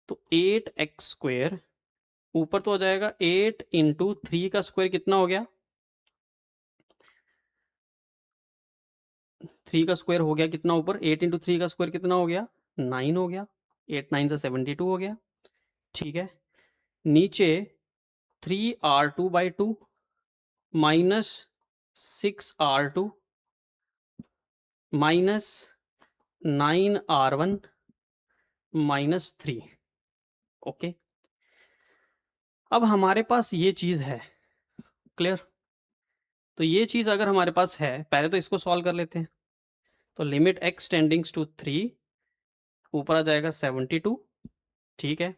तो 8x², ऊपर तो हो जाएगा 8 इंटू 3 का स्क्वायर कितना हो गया? 3 का स्क्वायर हो गया कितना ऊपर? 8 इंटू 3 का स्क्वायर कितना हो गया? 9 हो गया। 8 9 से 72 हो गया। ठीक है, नीचे 3r2/2 -6r2 -9r1 -3, ओके। अब हमारे पास ये चीज़ है, क्लियर? तो ये चीज़ अगर हमारे पास है, पहले तो इसको सॉल्व कर लेते हैं। तो लिमिट x टेंडिंग्स टू 3, ऊपर आ जाएगा 72, ठीक है।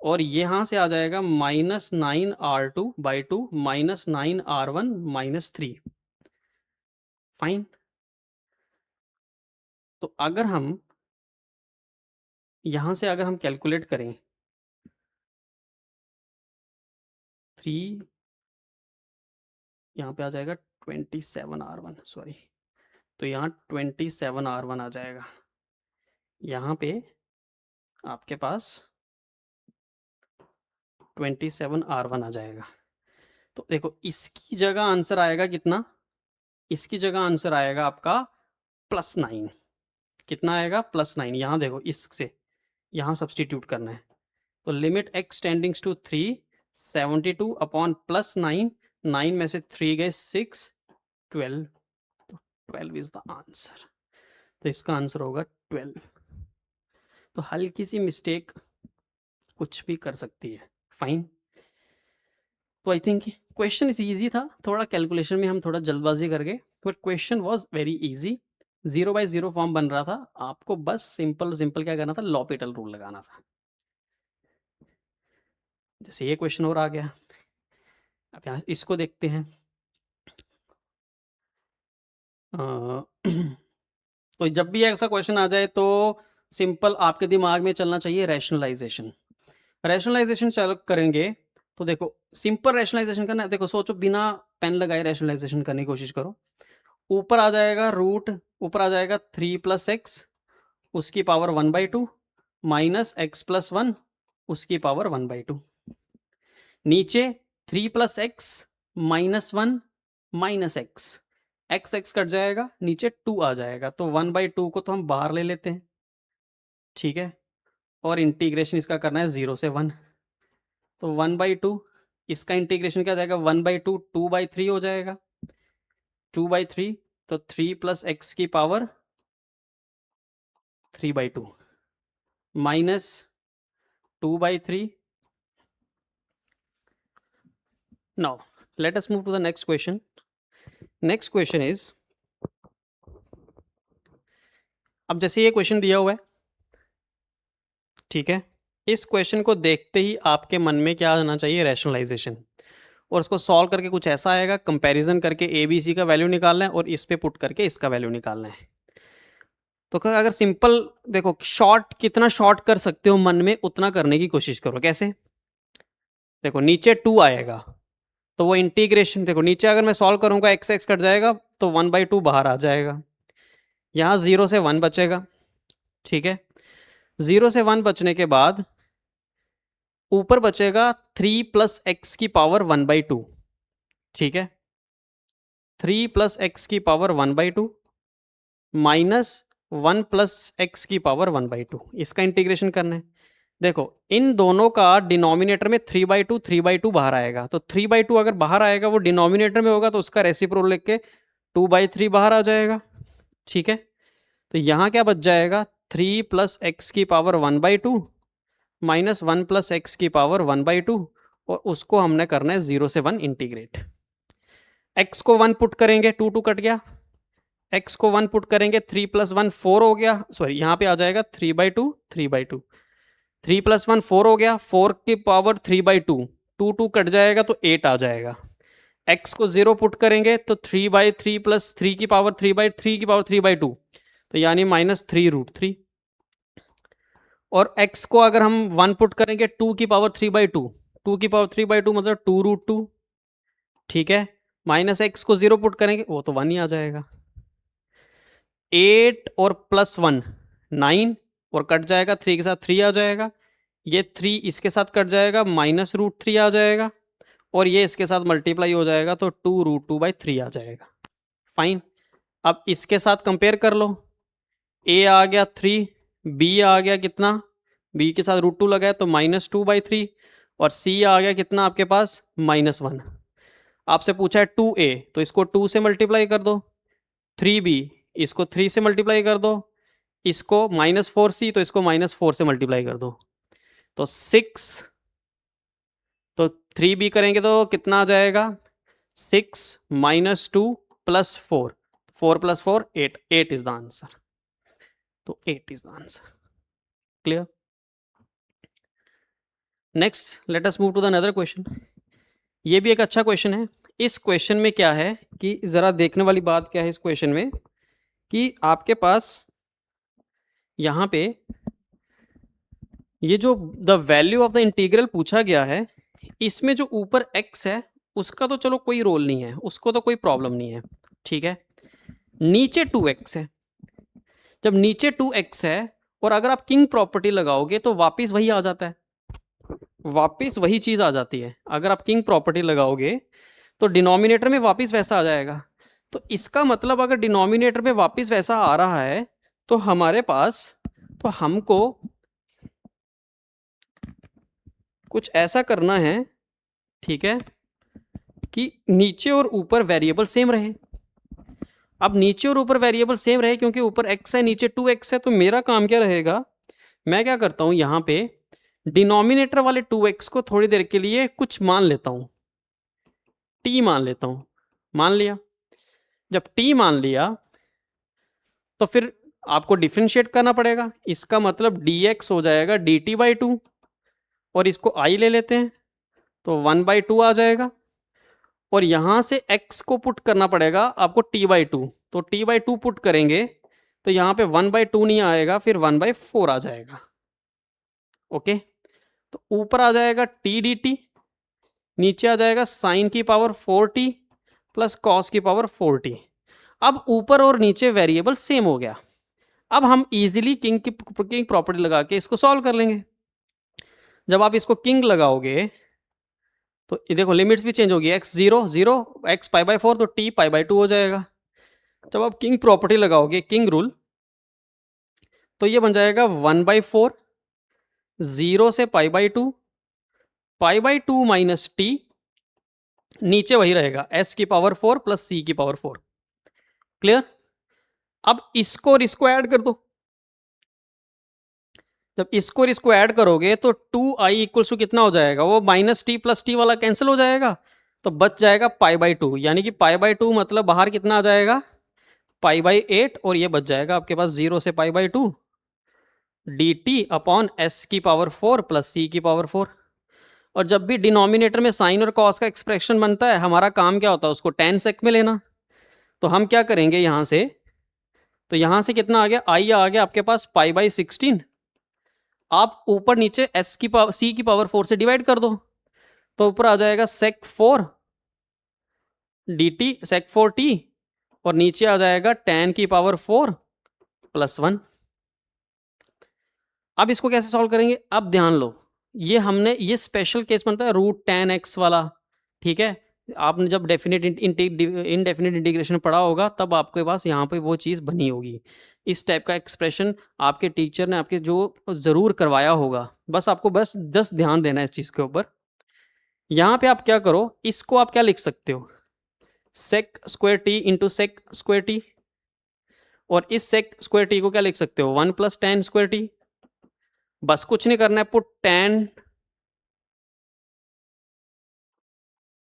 और यहाँ से आ जाएगा -9r2/2 -9r1 -3, फाइन। तो अगर हम यहाँ से अगर हम कैलकुलेट करें 3, यहाँ पे आ जाएगा 27r1, सॉरी। तो यहाँ 27r1 आ जाएगा। यहाँ पे आपके पास 27r1 आ जाएगा। तो देखो इसकी जगह आंसर आएगा कितना? इसकी जगह आंसर आएगा आपका +9। कितना आएगा? +9। यहाँ देखो, इससे यहाँ सब्सटीट्यूट करना है। तो लिमिट x टेंडिंग्स टू 3, 72 अपॉन +9, 9 में से 3 गए 6, 12। तो 12 इज द आंसर। तो इसका आंसर होगा 12। तो हल्की सी मिस्टेक कुछ भी कर सकती है, फाइन। तो I think question is easy था, थोड़ा कैलकुलेशन में हम थोड़ा जल्दबाजी कर गए, but question was very easy. 0/0 form बन रहा था, आपको बस सिंपल सिंपल क्या करना था? लॉपिटल रूल लगाना था। जैसे ये क्वेश्चन और आ गया, अब यहाँ इसको देखते हैं। तो जब भी ऐसा क्वेश्चन आ जाए तो सिंपल आपके दिमाग में चलना चाहिए रैशनलाइजेशन। रैशनलाइजेशन चल करेंगे तो देखो, सिंपल रैशनलाइजेशन करना है। देखो सोचो, बिना पेन लगाए रैशनलाइजेशन करने की कोशिश करो। ऊपर आ जाएगा रूट, ऊपर आ जाएगा 3 + x उसकी पावर 1/2 माइनस x + 1 उसकी पावर 1/2। नीचे 3 + x -1 -x, x कट जाएगा, नीचे 2 आ जाएगा। तो 1/2 को तो हम बाहर ले लेते हैं, ठीक है। और इंटीग्रेशन इसका करना है 0 से 1। तो 1/2, इसका इंटीग्रेशन क्या हो जाएगा? 1/2 2/3 हो जाएगा। 2/3, तो 3 + x की power 3/2 minus 2/3। Now, let us move to the next question. Next question is, अब जैसे ये क्वेश्चन दिया हुआ है, ठीक है, इस क्वेश्चन को देखते ही आपके मन में क्या आना चाहिए? रैशनलाइजेशन। और उसको सॉल्व करके कुछ ऐसा आएगा, कंपैरिजन करके ए बी सी का वैल्यू निकालना है और इस पे पुट करके इसका वैल्यू निकालना है। तो अगर सिंपल देखो, शॉर्ट कितना शॉर्ट कर सकते हो मन में उतना करने की कोशिश करो। कैसे? देखो नीचे 2 आएगा, तो वो इंटीग्रेशन देखो, नीचे अगर मैं सॉल्व करूंगा x कट जाएगा, तो 1/2 बाहर आ जाएगा। यहाँ 0 से 1 बचेगा, ठीक है। 0 से 1 बचने के बाद ऊपर बचेगा 3 प्लस एक्स की पावर 1/2। ठीक है, 3 प्लस एक्स की पावर 1/2 माइनस 1 प्लस एक्स की पावर 1/2, इसका इंटीग्रेशन करना है। देखो इन दोनों का डिनोमिनेटर में 3/2 बाहर आएगा, तो 3/2 अगर बाहर आएगा वो डिनोमिनेटर में होगा तो उसका रेसिप्रोकल लिख के 2/3 बाहर आ जाएगा। ठीक है, तो यहाँ क्या बच जाएगा, 3 प्लस एक्स की पावर 1/2 माइनस 1 प्लस एक्स की पावर 1/2, और उसको हमने करना है 0 से 1 इंटीग्रेट। एक्स को 1 पुट करेंगे, 2 कट गया, एक्स को 1 पुट करेंगे, 3 प्लस 1 4 हो गया, सॉरी यहाँ पे आ जाएगा 3/2 3/2, 3 प्लस 1 4 हो गया, 4 की पावर 3/2, 2 कट जाएगा तो 8 आ जाएगा। एक्स को 0 पुट करेंगे तो 3/3 प्लस 3 की पावर 3/3 की पावर 3/2, तो यानी -3√3। और x को अगर हम 1 पुट करेंगे 2 की पावर 3/2, 2 की पावर 3/2 मतलब 2√2। ठीक है, माइनस एक्स को 0 पुट करेंगे वो तो 1 ही आ जाएगा। 8 और प्लस 1 9, और कट जाएगा 3 के साथ 3 आ जाएगा, ये 3 इसके साथ कट जाएगा -√3 आ जाएगा, और ये इसके साथ मल्टीप्लाई हो जाएगा तो 2√2/3 आ जाएगा। फाइन, अब इसके साथ कंपेयर कर लो, a आ गया 3, b आ गया कितना, b के साथ √2 लगा है तो -2/3, और c आ गया कितना आपके पास -1। आपसे पूछा है 2a, तो इसको 2 से मल्टीप्लाई कर दो, 3b इसको 3 से मल्टीप्लाई कर दो, इसको -4c तो इसको -4 से मल्टीप्लाई कर दो, तो 6, तो 3b करेंगे तो कितना आ जाएगा, 6 -2 plus 4, 4 plus 4 8, 8 is the answer, तो 8 is the answer. Clear? Next let us move to the another question. ये भी एक अच्छा क्वेश्चन है। इस क्वेश्चन में क्या है कि ज़रा देखने वाली बात क्या है इस क्वेश्चन में, कि आपके पास यहाँ पे ये जो the value of the integral पूछा गया है, इसमें जो ऊपर x है उसका तो चलो कोई रोल नहीं है, उसको तो कोई प्रॉब्लम नहीं है। ठीक है, नीचे 2x है, जब नीचे 2x है और अगर आप किंग प्रॉपर्टी लगाओगे तो वापस वही आ जाता है, वापस वही चीज़ आ जाती है। अगर आप किंग प्रॉपर्टी लगाओगे तो डिनोमिनेटर में वापस वैसा आ जाएगा। तो इसका मतलब अगर डिनोमिनेटर में वापस वैसा आ रहा है तो हमारे पास, तो हमको कुछ ऐसा करना है, ठीक है, कि नीचे और ऊपर वेरिएबल सेम रहे। अब नीचे और ऊपर वेरिएबल सेम रहे क्योंकि ऊपर x है नीचे 2x है, तो मेरा काम क्या रहेगा, मैं क्या करता हूं यहाँ पे डिनोमिनेटर वाले 2x को थोड़ी देर के लिए कुछ मान लेता हूं, t मान लेता हूं। मान लिया, जब t मान लिया तो फिर आपको डिफरेंशिएट करना पड़ेगा, इसका मतलब dx हो जाएगा dt/2, और इसको i ले लेते हैं तो 1/2 आ जाएगा, और यहाँ से x को पुट करना पड़ेगा आपको t/2, तो t/2 पुट करेंगे तो यहाँ पे 1/2 नहीं आएगा, फिर 1/4 आ जाएगा। ओके, तो ऊपर आ जाएगा t dt, नीचे आ जाएगा साइन की पावर 4t प्लस कॉस की पावर 4t। अब ऊपर और नीचे वेरिएबल सेम हो गया। अब हम इजीली किंग प्रॉपर्टी लगा के इसको सॉल्व कर लेंगे। जब आप इसको किंग लगाओगे तो ये देखो लिमिट्स भी चेंज होगी, x 0 0 x π/4 तो t π/2 हो जाएगा। जब आप किंग प्रॉपर्टी लगाओगे, किंग रूल, तो ये बन जाएगा 1/4 0 से π/2, π/2 माइनस टी, नीचे वही रहेगा s की पावर 4 प्लस c की पावर 4। क्लियर? अब इसको और इसको ऐड कर दो, जब इसको और इसको ऐड करोगे तो 2i इक्वल्स टू कितना हो जाएगा, वो -t प्लस टी वाला कैंसिल हो जाएगा, तो बच जाएगा π/2, यानी कि π/2 मतलब बाहर कितना आ जाएगा, π/8, और ये बच जाएगा आपके पास 0 से π/2 dt अपॉन s की पावर 4 प्लस c की पावर 4। और जब भी डिनोमिनेटर में साइन और कॉस का एक्सप्रेशन बनता है, हमारा काम क्या होता है, उसको tan sec में लेना। तो हम क्या करेंगे यहाँ से, तो यहाँ से कितना आ गया, i आ गया आपके पास π/16, आप ऊपर नीचे s की पावर c की पावर 4 से डिवाइड कर दो, तो ऊपर आ जाएगा sec 4 dt sec 4t, और नीचे आ जाएगा tan की पावर 4 प्लस 1। अब इसको कैसे सॉल्व करेंगे? अब ध्यान लो, ये हमने ये स्पेशल केस बनता है √10x वाला, ठीक है? आपने जब इनडेफिनिट इंटीग्रेशन पढ़ा होगा तब आपके पास यहाँ पे वो चीज़ बनी होगी। इस टाइप का एक्सप्रेशन आपके टीचर ने आपके जो ज़रूर करवाया होगा, बस आपको जस्ट ध्यान देना है इस चीज़ के ऊपर। यहाँ पे आप क्या करो, इसको आप क्या लिख सकते हो, sec square t into sec square t, और इस सेक स्क्वायर टी को क्या लिख सकते हो, 1 + tan स्क्वायर टी। बस कुछ नहीं करना है, पुट tan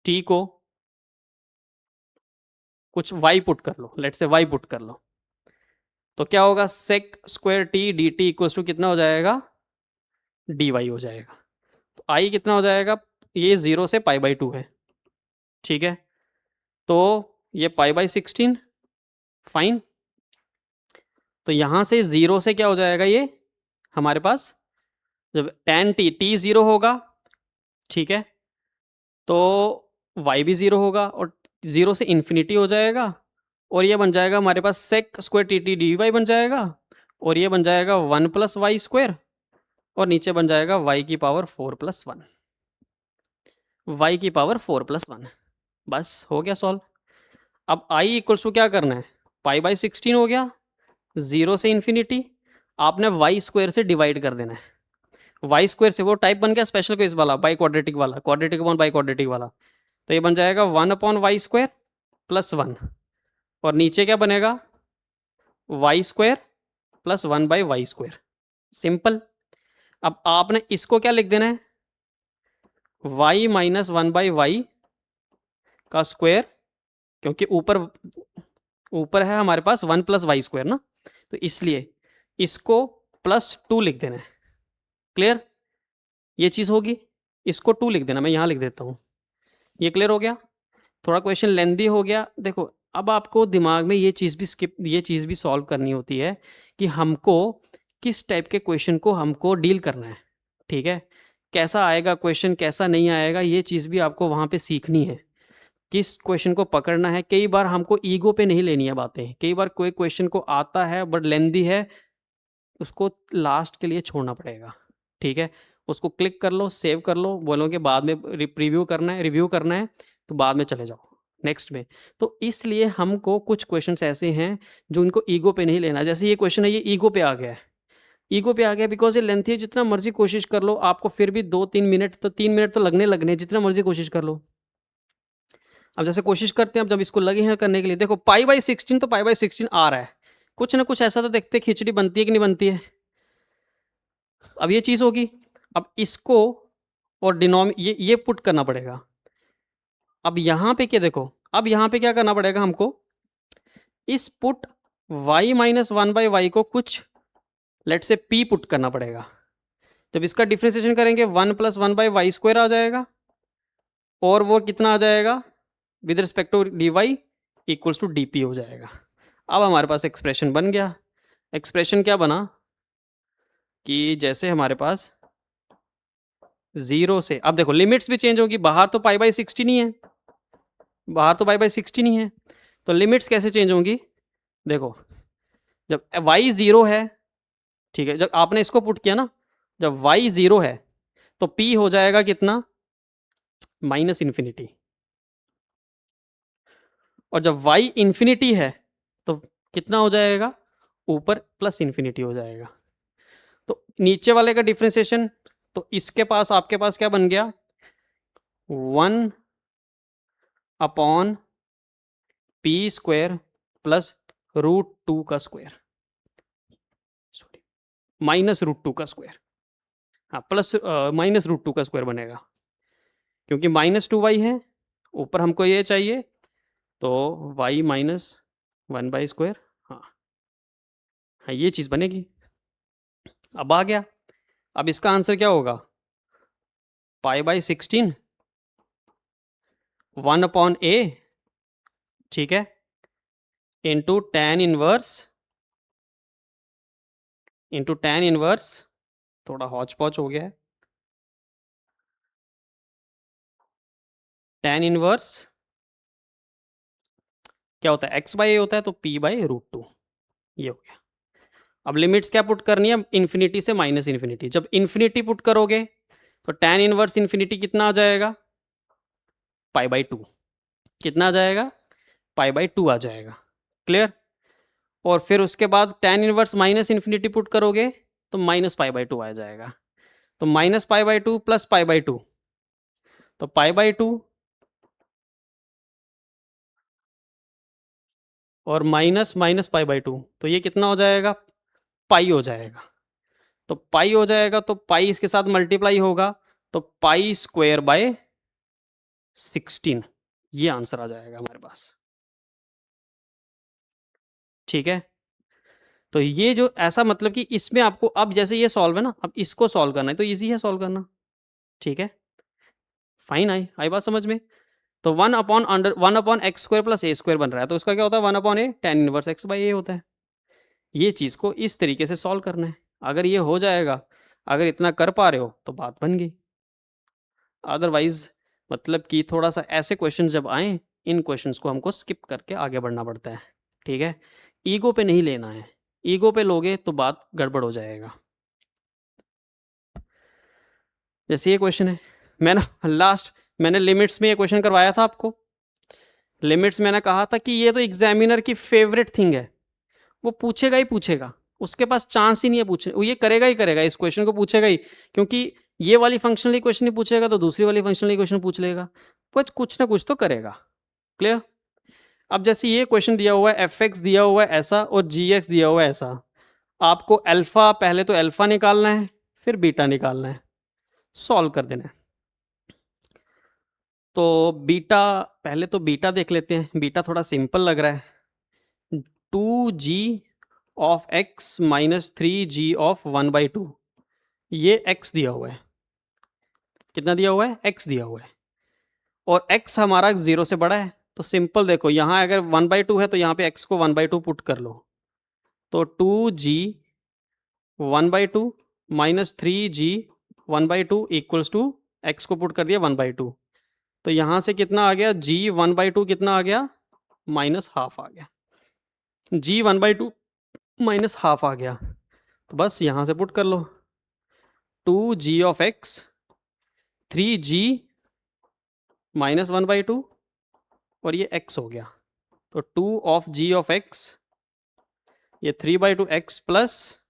टी को कुछ y पुट कर लो, लेट से y पुट कर लो, तो क्या होगा, sec square t d t equals to कितना हो जाएगा, डी वाई हो जाएगा। तो आई कितना हो जाएगा, ये 0 से π/2 है, ठीक है? तो ये π/16, फाइन। तो यहाँ से 0 से क्या हो जाएगा, ये हमारे पास जब tan टी 0 होगा, ठीक है, तो y भी 0 होगा और 0 से इन्फिनिटी हो जाएगा, और ये बन जाएगा हमारे पास sec square t t d y बन जाएगा, और ये बन जाएगा 1 + वाई स्क्वायर, और नीचे बन जाएगा y की पावर 4 + 1, y की पावर 4 + 1। बस हो गया सॉल्व। अब i इक्वल्स टू क्या करना है, π/16 हो गया, 0 से इन्फिनिटी, आपने वाई स्क्वायर से डिवाइड कर देना है। वाई स्क्वायर से वो टाइप बन गया स्पेशल केस वाला, बाई क्वाड्रेटिक वाला, क्वाड्रेटिक अपॉन बाई क्वाड्रेटिक वाला। तो ये बन जाएगा 1/y² + 1, और नीचे क्या बनेगा, y² + 1/y²। सिंपल। अब आपने इसको क्या लिख देना है, y - 1/y का स्क्वायर, क्योंकि ऊपर है हमारे पास 1 + y² ना, तो इसलिए इसको +2 लिख देना है। क्लियर? ये चीज़ होगी, इसको 2 लिख देना, मैं यहाँ लिख देता हूँ। ये क्लियर हो गया? थोड़ा क्वेश्चन लेंदी हो गया। देखो, अब आपको दिमाग में ये चीज़ भी सॉल्व करनी होती है कि हमको किस टाइप के क्वेश्चन को हमको डील करना है, ठीक है? कैसा आएगा क्वेश्चन, कैसा नहीं आएगा, ये चीज़ भी आपको वहाँ पे सीखनी है। किस क्वेश्चन को पकड़ना है, कई बार हमको ईगो पे नहीं लेनी है बातें, कई बार कोई क्वेश्चन को आता है बट लेंदी है, उसको लास्ट के लिए छोड़ना पड़ेगा, ठीक है? उसको क्लिक कर लो, सेव कर लो, बोलोगे बाद में रिव्यू करना है, तो बाद में चले जाओ नेक्स्ट में। तो इसलिए हमको कुछ क्वेश्चंस ऐसे हैं जो इनको ईगो पे नहीं लेना। जैसे ये क्वेश्चन है, ये ईगो पे आ गया है, ईगो पे आ गया बिकॉज ये लेंथी है, जितना मर्जी कोशिश कर लो आपको फिर भी 2-3 मिनट, तो 3 मिनट तो लगने, जितना मर्जी कोशिश कर लो। अब जैसे कोशिश करते हैं, अब जब इसको लगे हैं करने के लिए, देखो π/16, तो π/16 आ रहा है, कुछ ना कुछ ऐसा तो देखते खिचड़ी बनती है कि नहीं बनती है। अब ये चीज़ होगी, अब इसको और ये पुट करना पड़ेगा। अब यहाँ पे क्या देखो, अब यहाँ पे क्या करना पड़ेगा हमको, इस पुट y - 1/y को कुछ लेट से p पुट करना पड़ेगा। जब इसका डिफरेंशिएशन करेंगे 1 + 1/y² आ जाएगा, और वो कितना आ जाएगा, with respect to d y equals to d p हो जाएगा। अब हमारे पास एक्सप्रेशन बन गया। एक्सप्रेशन क्या बना कि जैसे हमारे पास 0 से, अब देखो लिमिट्स भी चेंज होगी, बाहर तो π/16 ही है, बाहर तो π/16 ही है, तो लिमिट्स कैसे चेंज होंगी, देखो जब y 0 है, ठीक है, जब आपने इसको पुट किया ना, जब y 0 है तो p हो जाएगा कितना, -∞, और जब y इन्फिनिटी है तो कितना हो जाएगा, ऊपर +∞ हो जाएगा। तो नीचे वाले का डिफरेंशिएशन, तो इसके पास आपके पास क्या बन गया, 1/p² + √2 का स्क्वायर, सॉरी -√2 का स्क्वायर, हाँ प्लस -√2 का स्क्वायर बनेगा, क्योंकि -2y है, ऊपर हमको ये चाहिए, तो y - 1/², हाँ हाँ, ये चीज़ बनेगी। अब आ गया, अब इसका आंसर क्या होगा, π/16 1/a, ठीक है, इंटू tan इनवर्स, थोड़ा हौच पौच हो गया है, tan इनवर्स क्या होता है, x/a होता है, तो p/√2, ये हो गया। अब लिमिट्स क्या पुट करनी है, इन्फिनिटी से माइनस इन्फिनिटी। जब इन्फिनिटी पुट करोगे तो tan इनवर्स इन्फिनिटी कितना आ जाएगा, π/2। कितना आ जाएगा, π/2 आ जाएगा। क्लियर। और फिर उसके बाद tan inverse minus infinity put करोगे तो माइनस π/2 आ जाएगा। तो माइनस π/2 प्लस π/2, तो π/2 और माइनस माइनस π/2, तो ये कितना हो जाएगा, पाई हो जाएगा। तो पाई हो जाएगा तो पाई इसके साथ मल्टीप्लाई होगा, तो π²/16, ये आंसर आ जाएगा हमारे पास। ठीक है। तो ये जो ऐसा मतलब कि इसमें आपको अब जैसे ये सॉल्व है ना, अब इसको सॉल्व करना है तो इजी है सॉल्व करना। ठीक है, फाइन। आई बात समझ में। तो 1/x² प्लस a² बन रहा है, तो उसका क्या होता है, 1/a tan इनवर्स x/a होता है। ये चीज़ को इस तरीके से सॉल्व करना है। अगर ये हो जाएगा, अगर इतना कर पा रहे हो तो बात बन गई। अदरवाइज मतलब कि थोड़ा सा ऐसे क्वेश्चन जब आए, इन क्वेश्चंस को हमको स्किप करके आगे बढ़ना पड़ता है। ठीक है, ईगो पे नहीं लेना है, ईगो पे लोगे तो बात गड़बड़ हो जाएगा। जैसे ये क्वेश्चन है, मैंने लिमिट्स में ये क्वेश्चन करवाया था आपको। लिमिट्स मैंने कहा था कि ये तो एग्जामिनर की फेवरेट थिंग है, वो पूछेगा ही पूछेगा, उसके पास चांस ही नहीं है पूछने, वो ये करेगा ही करेगा, इस क्वेश्चन को पूछेगा ही, क्योंकि ये वाली फंक्शनली क्वेश्चन नहीं पूछेगा तो दूसरी वाली फंक्शनली क्वेश्चन पूछ लेगा, कुछ ना कुछ तो करेगा। क्लियर। अब जैसे ये क्वेश्चन दिया हुआ है, एफ एक्स दिया हुआ है ऐसा और जी एक्स दिया हुआ है ऐसा, आपको अल्फा, पहले तो अल्फा निकालना है फिर बीटा निकालना है, सॉल्व कर देना है। तो बीटा, पहले तो बीटा देख लेते हैं, बीटा थोड़ा सिंपल लग रहा है, 2g of x minus 3g of 1/2, ये x दिया हुआ है। कितना दिया हुआ है, x दिया हुआ है, और x हमारा 0 से बड़ा है, तो सिंपल देखो यहाँ अगर 1/2 है तो यहाँ पे x को 1/2 पुट कर लो, तो 2g 1/2 minus 3g 1/2 equals to x को पुट कर दिया 1/2, तो यहाँ से कितना आ गया, g 1/2 कितना आ गया, माइनस हाफ आ गया, g 1/2 माइनस हाफ आ गया, तो बस यहाँ से पुट कर लो, 2g of x 3g minus 1/2 और ये x हो गया, तो 2 ऑफ g ऑफ x, ये 3/2 x plus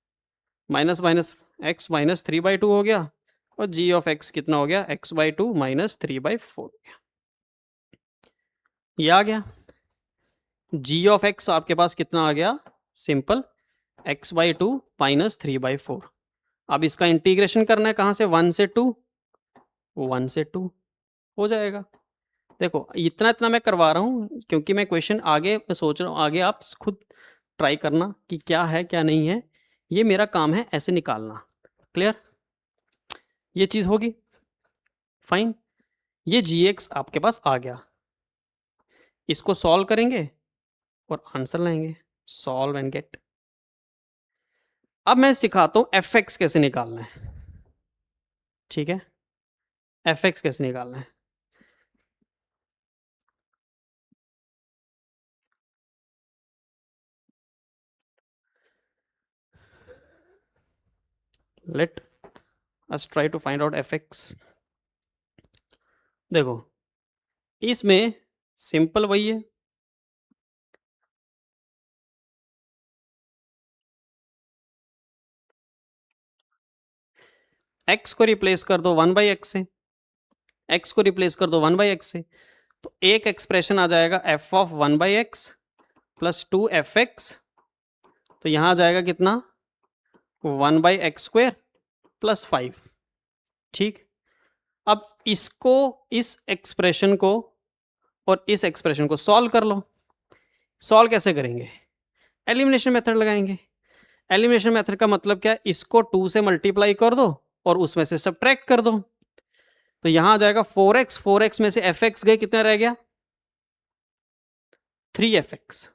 minus minus x minus 3/2 हो गया, और g ऑफ x कितना हो गया, x/2 माइनस 3/4 हो गया, ये आ गया। g ऑफ x आपके पास कितना आ गया, सिंपल x/2 माइनस 3/4। अब इसका इंटीग्रेशन करना है कहाँ से, 1 से 2, 1 से 2 हो जाएगा। देखो इतना इतना मैं करवा रहा हूँ क्योंकि मैं क्वेश्चन आगे मैं सोच रहा हूँ, आगे आप खुद ट्राई करना कि क्या है क्या नहीं है, ये मेरा काम है ऐसे निकालना। क्लियर, ये चीज़ होगी, फाइन। ये gx आपके पास आ गया, इसको सॉल्व करेंगे और आंसर लाएंगे, सॉल्व एंड गेट। अब मैं सिखाता हूँ fx कैसे निकालना है। ठीक है, fx कैसे निकालना है, let us try to find out fx। देखो इसमें सिंपल वही है, x को रिप्लेस कर दो 1/x से, x को रिप्लेस कर दो 1/x से, तो एक एक्सप्रेशन आ जाएगा f of 1/x plus 2fx, तो यहाँ आ जाएगा कितना, 1/x² प्लस 5। ठीक, अब इसको, इस एक्सप्रेशन को और इस एक्सप्रेशन को सॉल्व कर लो। सॉल्व कैसे करेंगे, एलिमिनेशन मेथड लगाएंगे। एलिमिनेशन मेथड का मतलब क्या है, इसको 2 से मल्टीप्लाई कर दो और उसमें से सब्ट्रैक्ट कर दो, तो यहां आ जाएगा 4x, 4x में से fx गए, कितना रह गया, 3fx,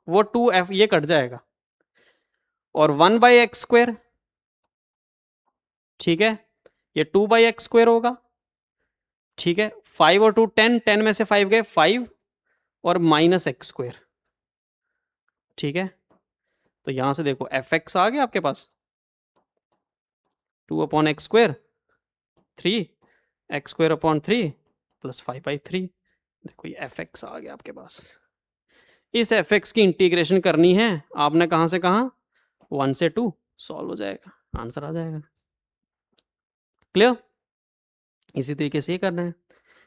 वो 2f ये कट जाएगा, और 1/x², ठीक है, ये 2/x² होगा। ठीक है, 5 और 2 10, 10 में से 5 गए 5 और माइनस x²। ठीक है, तो यहाँ से देखो एफ एक्स आ गया आपके पास 2/x², 3 x² प्लस 5/3। देखो ये एफ एक्स आ गया आपके पास। इस एफ एक्स की इंटीग्रेशन करनी है आपने, कहाँ से कहाँ, 1 से 2, सॉल्व हो जाएगा, आंसर आ जाएगा। क्लियर? इसी तरीके से ये करना है।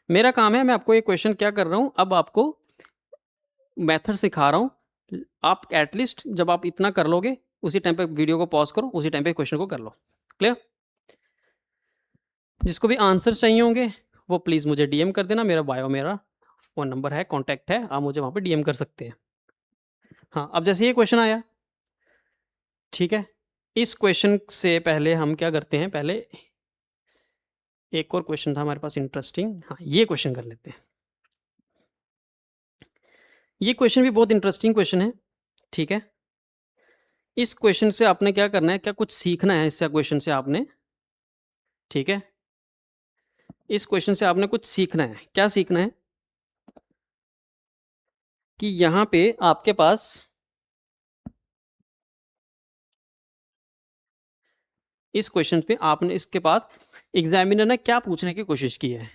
मेरा काम है, मैं आपको ये क्वेश्चन क्या कर रहा हूँ, अब आपको मेथड सिखा रहा हूँ। आप एटलीस्ट जब आप इतना कर लोगे, उसी टाइम पे वीडियो को पॉज करो, उसी टाइम पे क्वेश्चन को कर लो। क्लियर? जिसको भी आंसर चाहिए होंगे वो प्लीज़ मुझे डीएम कर देना, मेरा बायो मेरा फ़ोन नंबर है, कॉन्टैक्ट है, आप मुझे वहाँ पे डीएम कर सकते हैं। हाँ, अब जैसे ये क्वेश्चन आया, ठीक है, इस क्वेश्चन से पहले हम क्या करते हैं, पहले एक और क्वेश्चन था हमारे पास इंटरेस्टिंग, हाँ ये क्वेश्चन कर लेते हैं। ये क्वेश्चन भी बहुत इंटरेस्टिंग क्वेश्चन है, ठीक है। इस क्वेश्चन से आपने क्या करना है, क्या कुछ सीखना है इस क्वेश्चन से आपने, ठीक है। इस क्वेश्चन से आपने कुछ सीखना है, क्या सीखना है कि यहाँ पे आपके पास इस क्वेश्चन पे आपने इसके बाद एग्जामिनर ने क्या पूछने की कोशिश की है,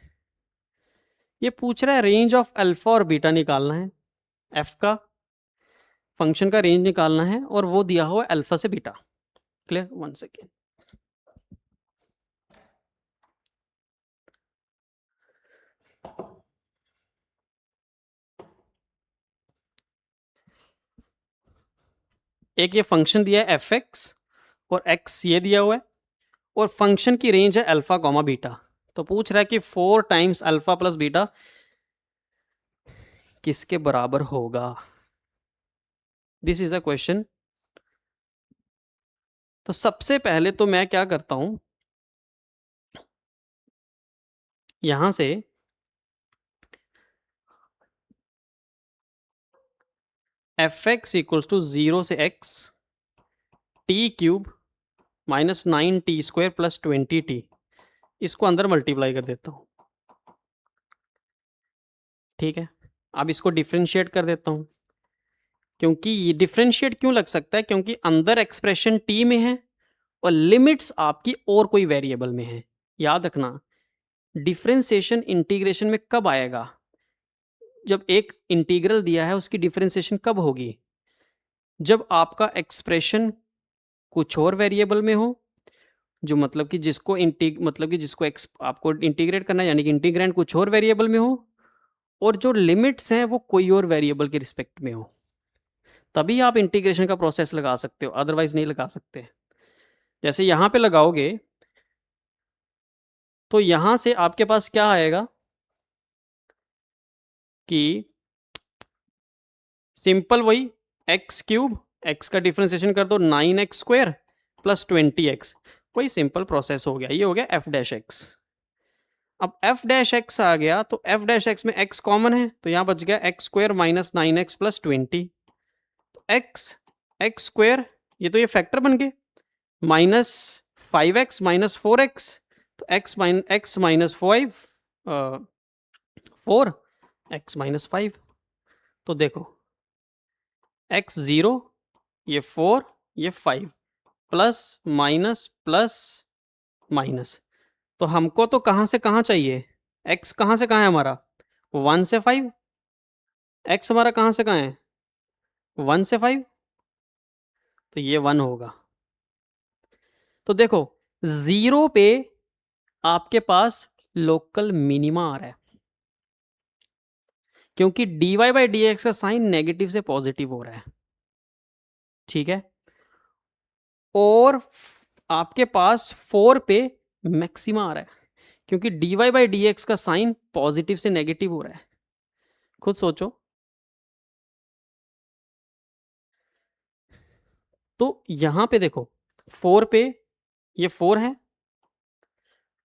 ये पूछ रहा है रेंज ऑफ अल्फा और बीटा निकालना है, एफ का फंक्शन का रेंज निकालना है, और वो दिया हुआ है अल्फा से बीटा। क्लियर? 1 सेकेंड। एक ये फंक्शन दिया है एफ एक्स और एक्स ये दिया हुआ है, और फंक्शन की रेंज है अल्फा कॉमा बीटा। तो पूछ रहा है कि 4 टाइम्स अल्फा प्लस बीटा किसके बराबर होगा, दिस इज द क्वेश्चन। तो सबसे पहले तो मैं क्या करता हूं, यहां से एफ एक्स इक्वल्स टू 0 से x t³ -9t² plus 20t, इसको अंदर मल्टीप्लाई कर देता हूं, ठीक है। अब इसको डिफ्रेंशिएट कर देता हूं, क्योंकि ये डिफ्रेंशिएट क्यों लग सकता है, क्योंकि अंदर एक्सप्रेशन t में है और लिमिट्स आपकी और कोई वेरिएबल में है। याद रखना, डिफरेंशिएशन इंटीग्रेशन में कब आएगा, जब एक इंटीग्रल दिया है उसकी डिफरेंशिएशन कब होगी, जब आपका एक्सप्रेशन कुछ और वेरिएबल में हो, जो मतलब कि जिसको आपको इंटीग्रेट करना है, यानी कि इंटीग्रैंड कुछ और वेरिएबल में हो, और जो लिमिट्स हैं वो कोई और वेरिएबल के रिस्पेक्ट में हो, तभी आप इंटीग्रेशन का प्रोसेस लगा सकते हो, अदरवाइज नहीं लगा सकते। जैसे यहाँ पे लगाओगे तो यहाँ से आपके पास क्या आएगा कि सिंपल वही x³ x का डिफरेंशिएशन कर दो 9x² प्लस 20x, वही सिंपल प्रोसेस हो गया, ये हो गया एफ डैश एक्स। अब एफ डैश एक्स आ गया तो एफ डैश एक्स में x कॉमन है, तो यहाँ बच गया x² -9x प्लस 20, तो x² ये तो ये फैक्टर बन गए, -5x -4x, तो x -5 4 x -5, तो देखो x0 ये 4 ये 5 प्लस माइनस प्लस माइनस, तो हमको तो कहाँ से कहाँ चाहिए, x कहाँ से कहाँ है हमारा, 1 से 5, x हमारा कहाँ से कहाँ है, 1 से 5, तो ये 1 होगा। तो देखो 0 पे आपके पास लोकल मिनिमा आ रहा है, क्योंकि dy/dx का साइन नेगेटिव से पॉजिटिव हो रहा है, ठीक है। और आपके पास 4 पे मैक्सिमा आ रहा है, क्योंकि dy/dx का साइन पॉजिटिव से नेगेटिव हो रहा है। खुद सोचो, तो यहां पे देखो 4 पे ये 4 है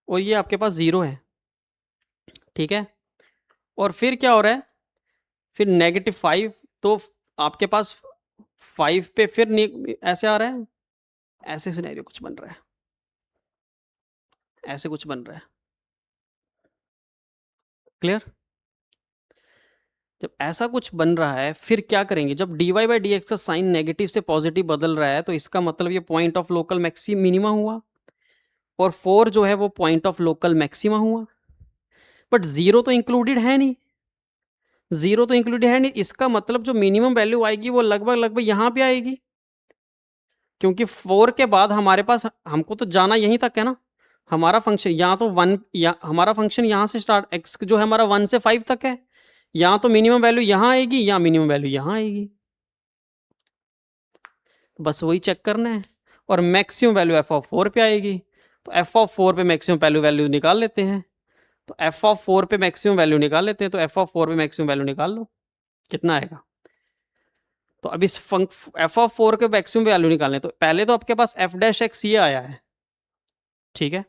और ये आपके पास 0 है, ठीक है। और फिर क्या हो रहा है, फिर -5, तो आपके पास 5 पे फिर ऐसे आ रहा है, ऐसे सिनेरियो कुछ बन रहा है, ऐसे कुछ बन रहा है। क्लियर? जब ऐसा कुछ बन रहा है फिर क्या करेंगे, जब dy बाई डी एक्स का साइन नेगेटिव से पॉजिटिव बदल रहा है तो इसका मतलब ये point of local maxi minima हुआ और 4 जो है वो पॉइंट ऑफ लोकल मैक्सिमा हुआ। बट जीरो तो इंक्लूडेड है नहीं, जीरो तो इंक्लूडेड है नहीं, इसका मतलब जो मिनिमम वैल्यू आएगी वो लगभग लगभग यहाँ पे आएगी, क्योंकि 4 के बाद हमारे पास, हमको तो जाना यहीं तक है ना, हमारा फंक्शन यहाँ तो 1, या हमारा फंक्शन यहाँ से स्टार्ट, एक्स जो है हमारा 1 से 5 तक है, यहाँ तो मिनिमम वैल्यू यहाँ आएगी या मिनिमम वैल्यू यहाँ आएगी, बस वही चेक करना है। और मैक्सिमम वैल्यू एफ ऑफ 4 पे आएगी, तो एफ ऑफ 4 पे मैक्सिमम वैल्यू निकाल लेते हैं, तो एफ ऑफ 4 पे मैक्सिमम वैल्यू निकाल लेते हैं, तो एफ ऑफ 4 पे मैक्सिमम वैल्यू निकाल लो कितना आएगा। तो अब इस एफ ऑफ 4 के मैक्सिमम वैल्यू निकालने, तो पहले तो आपके पास एफ डैश एक्स ये आया है, ठीक है,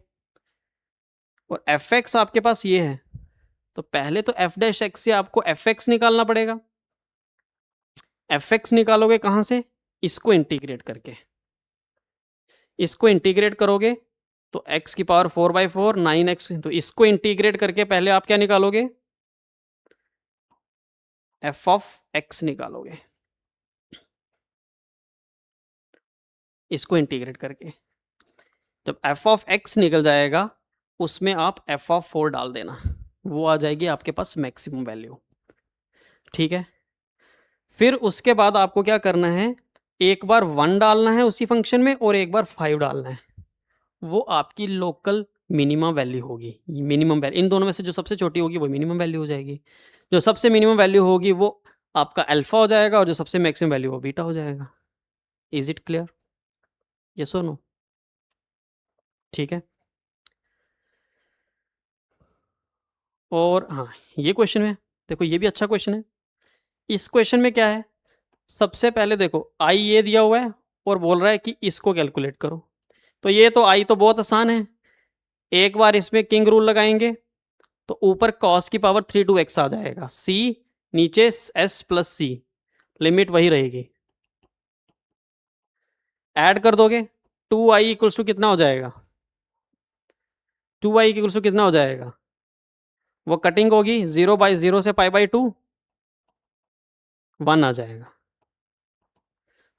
और एफ एक्स आपके पास ये है, तो पहले तो एफ डैश एक्स से आपको एफ एक्स निकालना पड़ेगा। एफ एक्स निकालोगे कहां से, इसको इंटीग्रेट करके, इसको इंटीग्रेट करोगे तो x की पावर 4/4 9x, तो इसको इंटीग्रेट करके पहले आप क्या निकालोगे, f ऑफ x निकालोगे, इसको इंटीग्रेट करके जब f ऑफ x निकल जाएगा उसमें आप f ऑफ 4 डाल देना, वो आ जाएगी आपके पास मैक्सिमम वैल्यू, ठीक है। फिर उसके बाद आपको क्या करना है, एक बार 1 डालना है उसी फंक्शन में और एक बार 5 डालना है, वो आपकी लोकल मिनिमम वैल्यू होगी, मिनिमम वैल्यू इन दोनों में से जो सबसे छोटी होगी वो मिनिमम वैल्यू हो जाएगी, जो सबसे मिनिमम वैल्यू होगी वो आपका अल्फा हो जाएगा और जो सबसे मैक्सिमम वैल्यू वो बीटा हो जाएगा। इज इट क्लियर, यस और नो, ठीक है। और हाँ, ये क्वेश्चन में देखो, ये भी अच्छा क्वेश्चन है। इस क्वेश्चन में क्या है, सबसे पहले देखो आई ये दिया हुआ है और बोल रहा है कि इसको कैलकुलेट करो, तो ये तो आई तो बहुत आसान है, एक बार इसमें किंग रूल लगाएंगे तो ऊपर कॉस की पावर 3 टू एक्स आ जाएगा, सी नीचे एस प्लस सी, लिमिट वही रहेगी, ऐड कर दोगे 2i इक्वल्स टू कितना हो जाएगा, 2i इक्वल्स टू कितना हो जाएगा, वो कटिंग होगी 0/0 से π/2 1 आ जाएगा,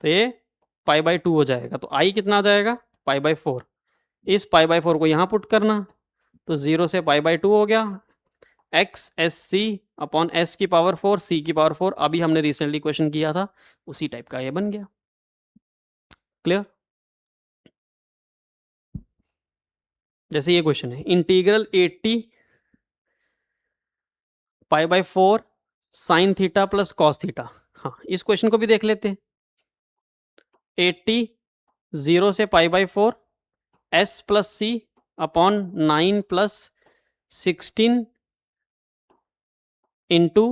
तो ये π/2 हो जाएगा, तो i कितना आ जाएगा π/4, इस π/4 को यहाँ पुट करना, तो 0 से π/2 हो गया, x s c upon s की पावर 4 सी की पावर 4, अभी हमने रिसेंटली क्वेश्चन किया था उसी टाइप का ये बन गया, क्लियर। जैसे ये क्वेश्चन है integral 80 π/4 sine theta plus cos theta, हाँ इस क्वेश्चन को भी देख लेते हैं। 80 0 से π/4 एस प्लस सी अपॉन 9 प्लस 16 इंटू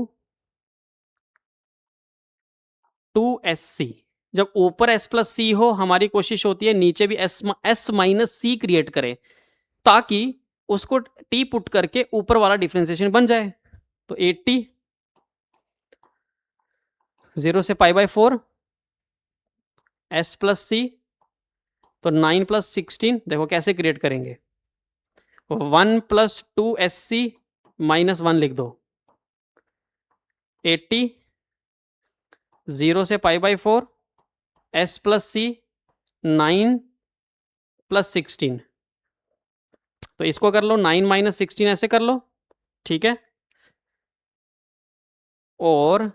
2sc, जब ऊपर s प्लस सी हो हमारी कोशिश होती है नीचे भी s माइनस सी क्रिएट करें ताकि उसको टी पुट करके ऊपर वाला डिफरेंशिएशन बन जाए, तो 80 0 से π/4 s प्लस सी, तो 9 प्लस 16, देखो कैसे क्रिएट करेंगे, 1 प्लस 2sc माइनस 1 लिख दो, 80 0 से π/4 s प्लस सी 9 प्लस 16, तो इसको कर लो 9 माइनस 16 ऐसे कर लो, ठीक है। और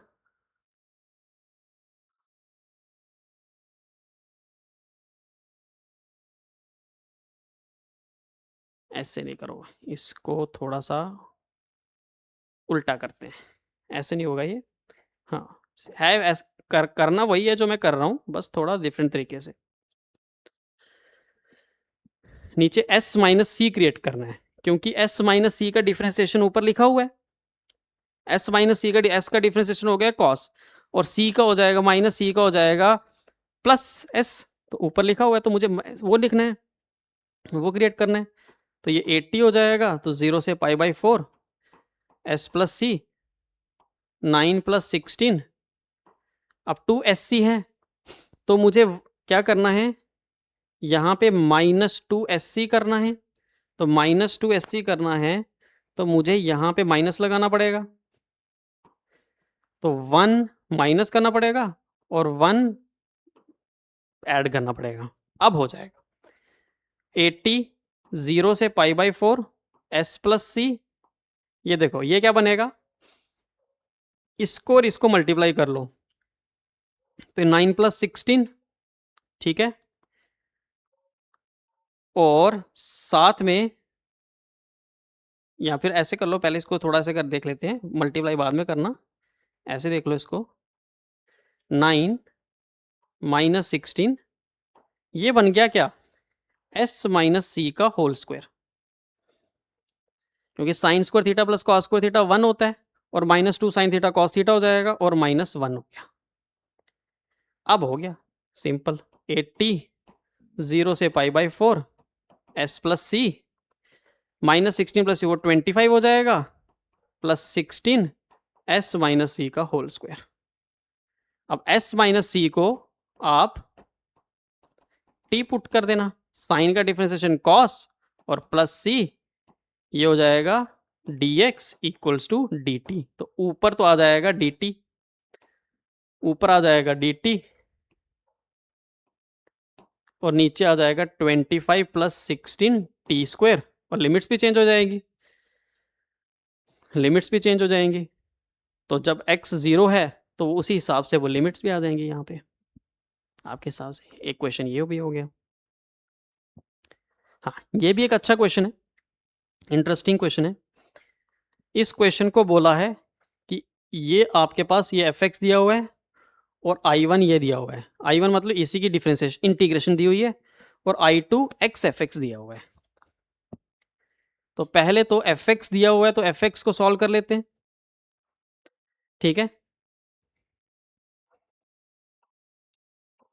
ऐसे नहीं करो, इसको थोड़ा सा उल्टा करते हैं, ऐसे नहीं होगा ये, हाँ है करना वही है जो मैं कर रहा हूँ, बस थोड़ा डिफरेंट तरीके से, नीचे s माइनस सी क्रिएट करना है क्योंकि s माइनस सी का डिफरेंशिएशन ऊपर लिखा हुआ है, s माइनस सी का s का डिफरेंशिएशन हो गया cos और c का हो जाएगा माइनस सी का हो जाएगा प्लस s, तो ऊपर लिखा हुआ है तो मुझे वो लिखना है, वो क्रिएट करना है, तो ये 80 हो जाएगा, तो 0 से π/4 s प्लस सी 9 प्लस 16, अब 2sc है तो मुझे क्या करना है, यहाँ पे -2sc करना है, तो -2sc करना है तो मुझे यहाँ पे माइनस लगाना पड़ेगा, तो 1 माइनस करना पड़ेगा और 1 ऐड करना पड़ेगा, अब हो जाएगा 80 0 से π/4 s प्लस सी। ये देखो ये क्या बनेगा, इसको और इसको मल्टीप्लाई कर लो तो 9 + 16, ठीक है, और साथ में या फिर ऐसे कर लो, पहले इसको थोड़ा सा कर देख लेते हैं, मल्टीप्लाई बाद में करना, ऐसे देख लो इसको, 9 - 16, ये बन गया क्या, s माइनस सी का होल स्क्वायर, क्योंकि sine square theta plus cos square theta 1 होता है, और -2 साइन थीटा कॉस थीटा हो जाएगा, और -1 हो गया। अब हो गया सिंपल, 80 0 से π/4 s प्लस सी, -16 प्लस वो 25 हो जाएगा, प्लस 16 s माइनस सी का होल स्क्वायर। अब s माइनस सी को आप t पुट कर देना, साइन का डिफरेंशिएशन cos और प्लस सी, ये हो जाएगा dx इक्वल्स टू dt। तो ऊपर तो आ जाएगा dt, ऊपर आ जाएगा dt, और नीचे आ जाएगा 25 + 16 t स्क्वायर, और लिमिट्स भी चेंज हो जाएंगी, लिमिट्स भी चेंज हो जाएंगी। तो जब x 0 है तो उसी हिसाब से वो लिमिट्स भी आ जाएंगी यहाँ पे आपके हिसाब से। एक क्वेश्चन ये भी हो गया। हाँ, ये भी एक अच्छा क्वेश्चन है, इंटरेस्टिंग क्वेश्चन है। इस क्वेश्चन को बोला है कि ये आपके पास ये fx दिया हुआ है और I1 ये दिया हुआ है, I1 मतलब इसी की डिफरेंशिएशन इंटीग्रेशन दी हुई है, और I2 x fx दिया हुआ है। तो पहले तो fx दिया हुआ है तो fx को सॉल्व कर लेते हैं, ठीक है।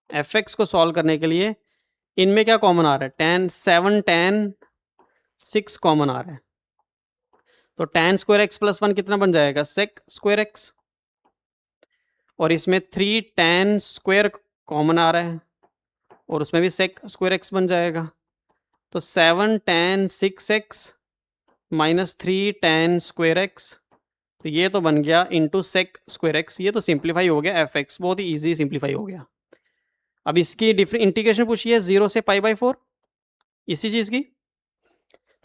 fx को सॉल्व करने के लिए इनमें क्या कॉमन आ रहा है, tan 7 tan 6 कॉमन आ रहा है, तो tan स्क्वायर x प्लस 1 कितना बन जाएगा, sec स्क्वायर x, और इसमें 3 tan स्क्वायर कॉमन आ रहा है और उसमें भी sec स्क्वायर x बन जाएगा, तो 7 tan 6x minus 3 tan square x, तो ये तो बन गया इंटू sec स्क्वायर x। ये तो सिंप्लीफाई हो गया fx, बहुत ही ईजी सिंप्लीफाई हो गया। अब इसकी इंटीग्रेशन पूछी है 0 से π/4 इसी चीज की,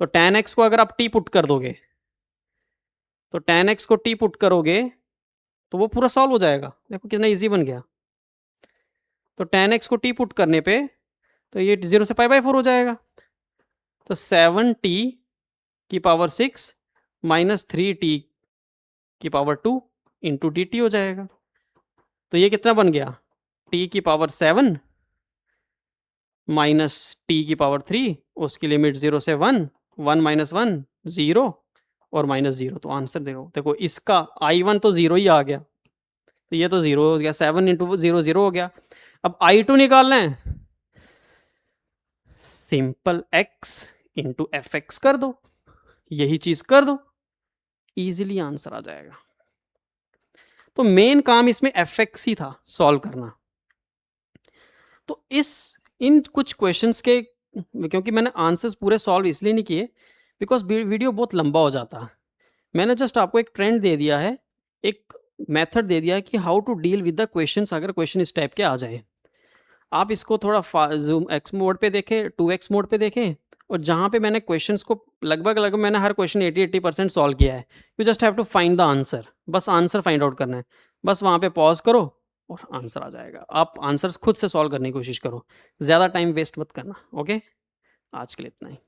तो tan x को अगर आप t पुट कर दोगे, तो tan x को t पुट करोगे तो वो पूरा सॉल्व हो जाएगा, देखो कितना इजी बन गया। तो tan x को t पुट करने पे तो ये 0 से π/4 हो जाएगा, तो 7t की पावर 6 माइनस 3t की पावर 2 इंटू dt हो जाएगा। तो ये कितना बन गया, t की पावर 7 माइनस t की पावर 3, उसकी लिमिट 0 से 1, 1 - 1 0 और -0। तो आंसर देखो, देखो इसका I1 तो 0 ही आ गया, तो ये तो 0 हो गया, 7 × 0 0 हो गया। अब I2 निकालना है, सिंपल x इंटू fx कर दो, यही चीज कर दो, इजीली आंसर आ जाएगा। तो मेन काम इसमें fx ही था सॉल्व करना। तो इन कुछ क्वेश्चंस के, क्योंकि मैंने आंसर्स पूरे सॉल्व इसलिए नहीं किए बिकॉज वीडियो बहुत लंबा हो जाता, मैंने जस्ट आपको एक ट्रेंड दे दिया है, एक मेथड दे दिया है कि how to deal with the questions अगर क्वेश्चन इस टाइप के आ जाए। आप इसको थोड़ा जूम एक्स मोड पे देखें, 2x मोड पे देखें, और जहाँ पे मैंने क्वेश्चंस को लगभग मैंने हर क्वेश्चन 80% सॉल्व किया है, you just have to find the answer, बस आंसर फाइंड आउट करना है, बस वहाँ पे पॉज करो और आंसर आ जाएगा। आप आंसर्स खुद से सॉल्व करने की कोशिश करो, ज़्यादा टाइम वेस्ट मत करना। ओके, आज के लिए इतना ही।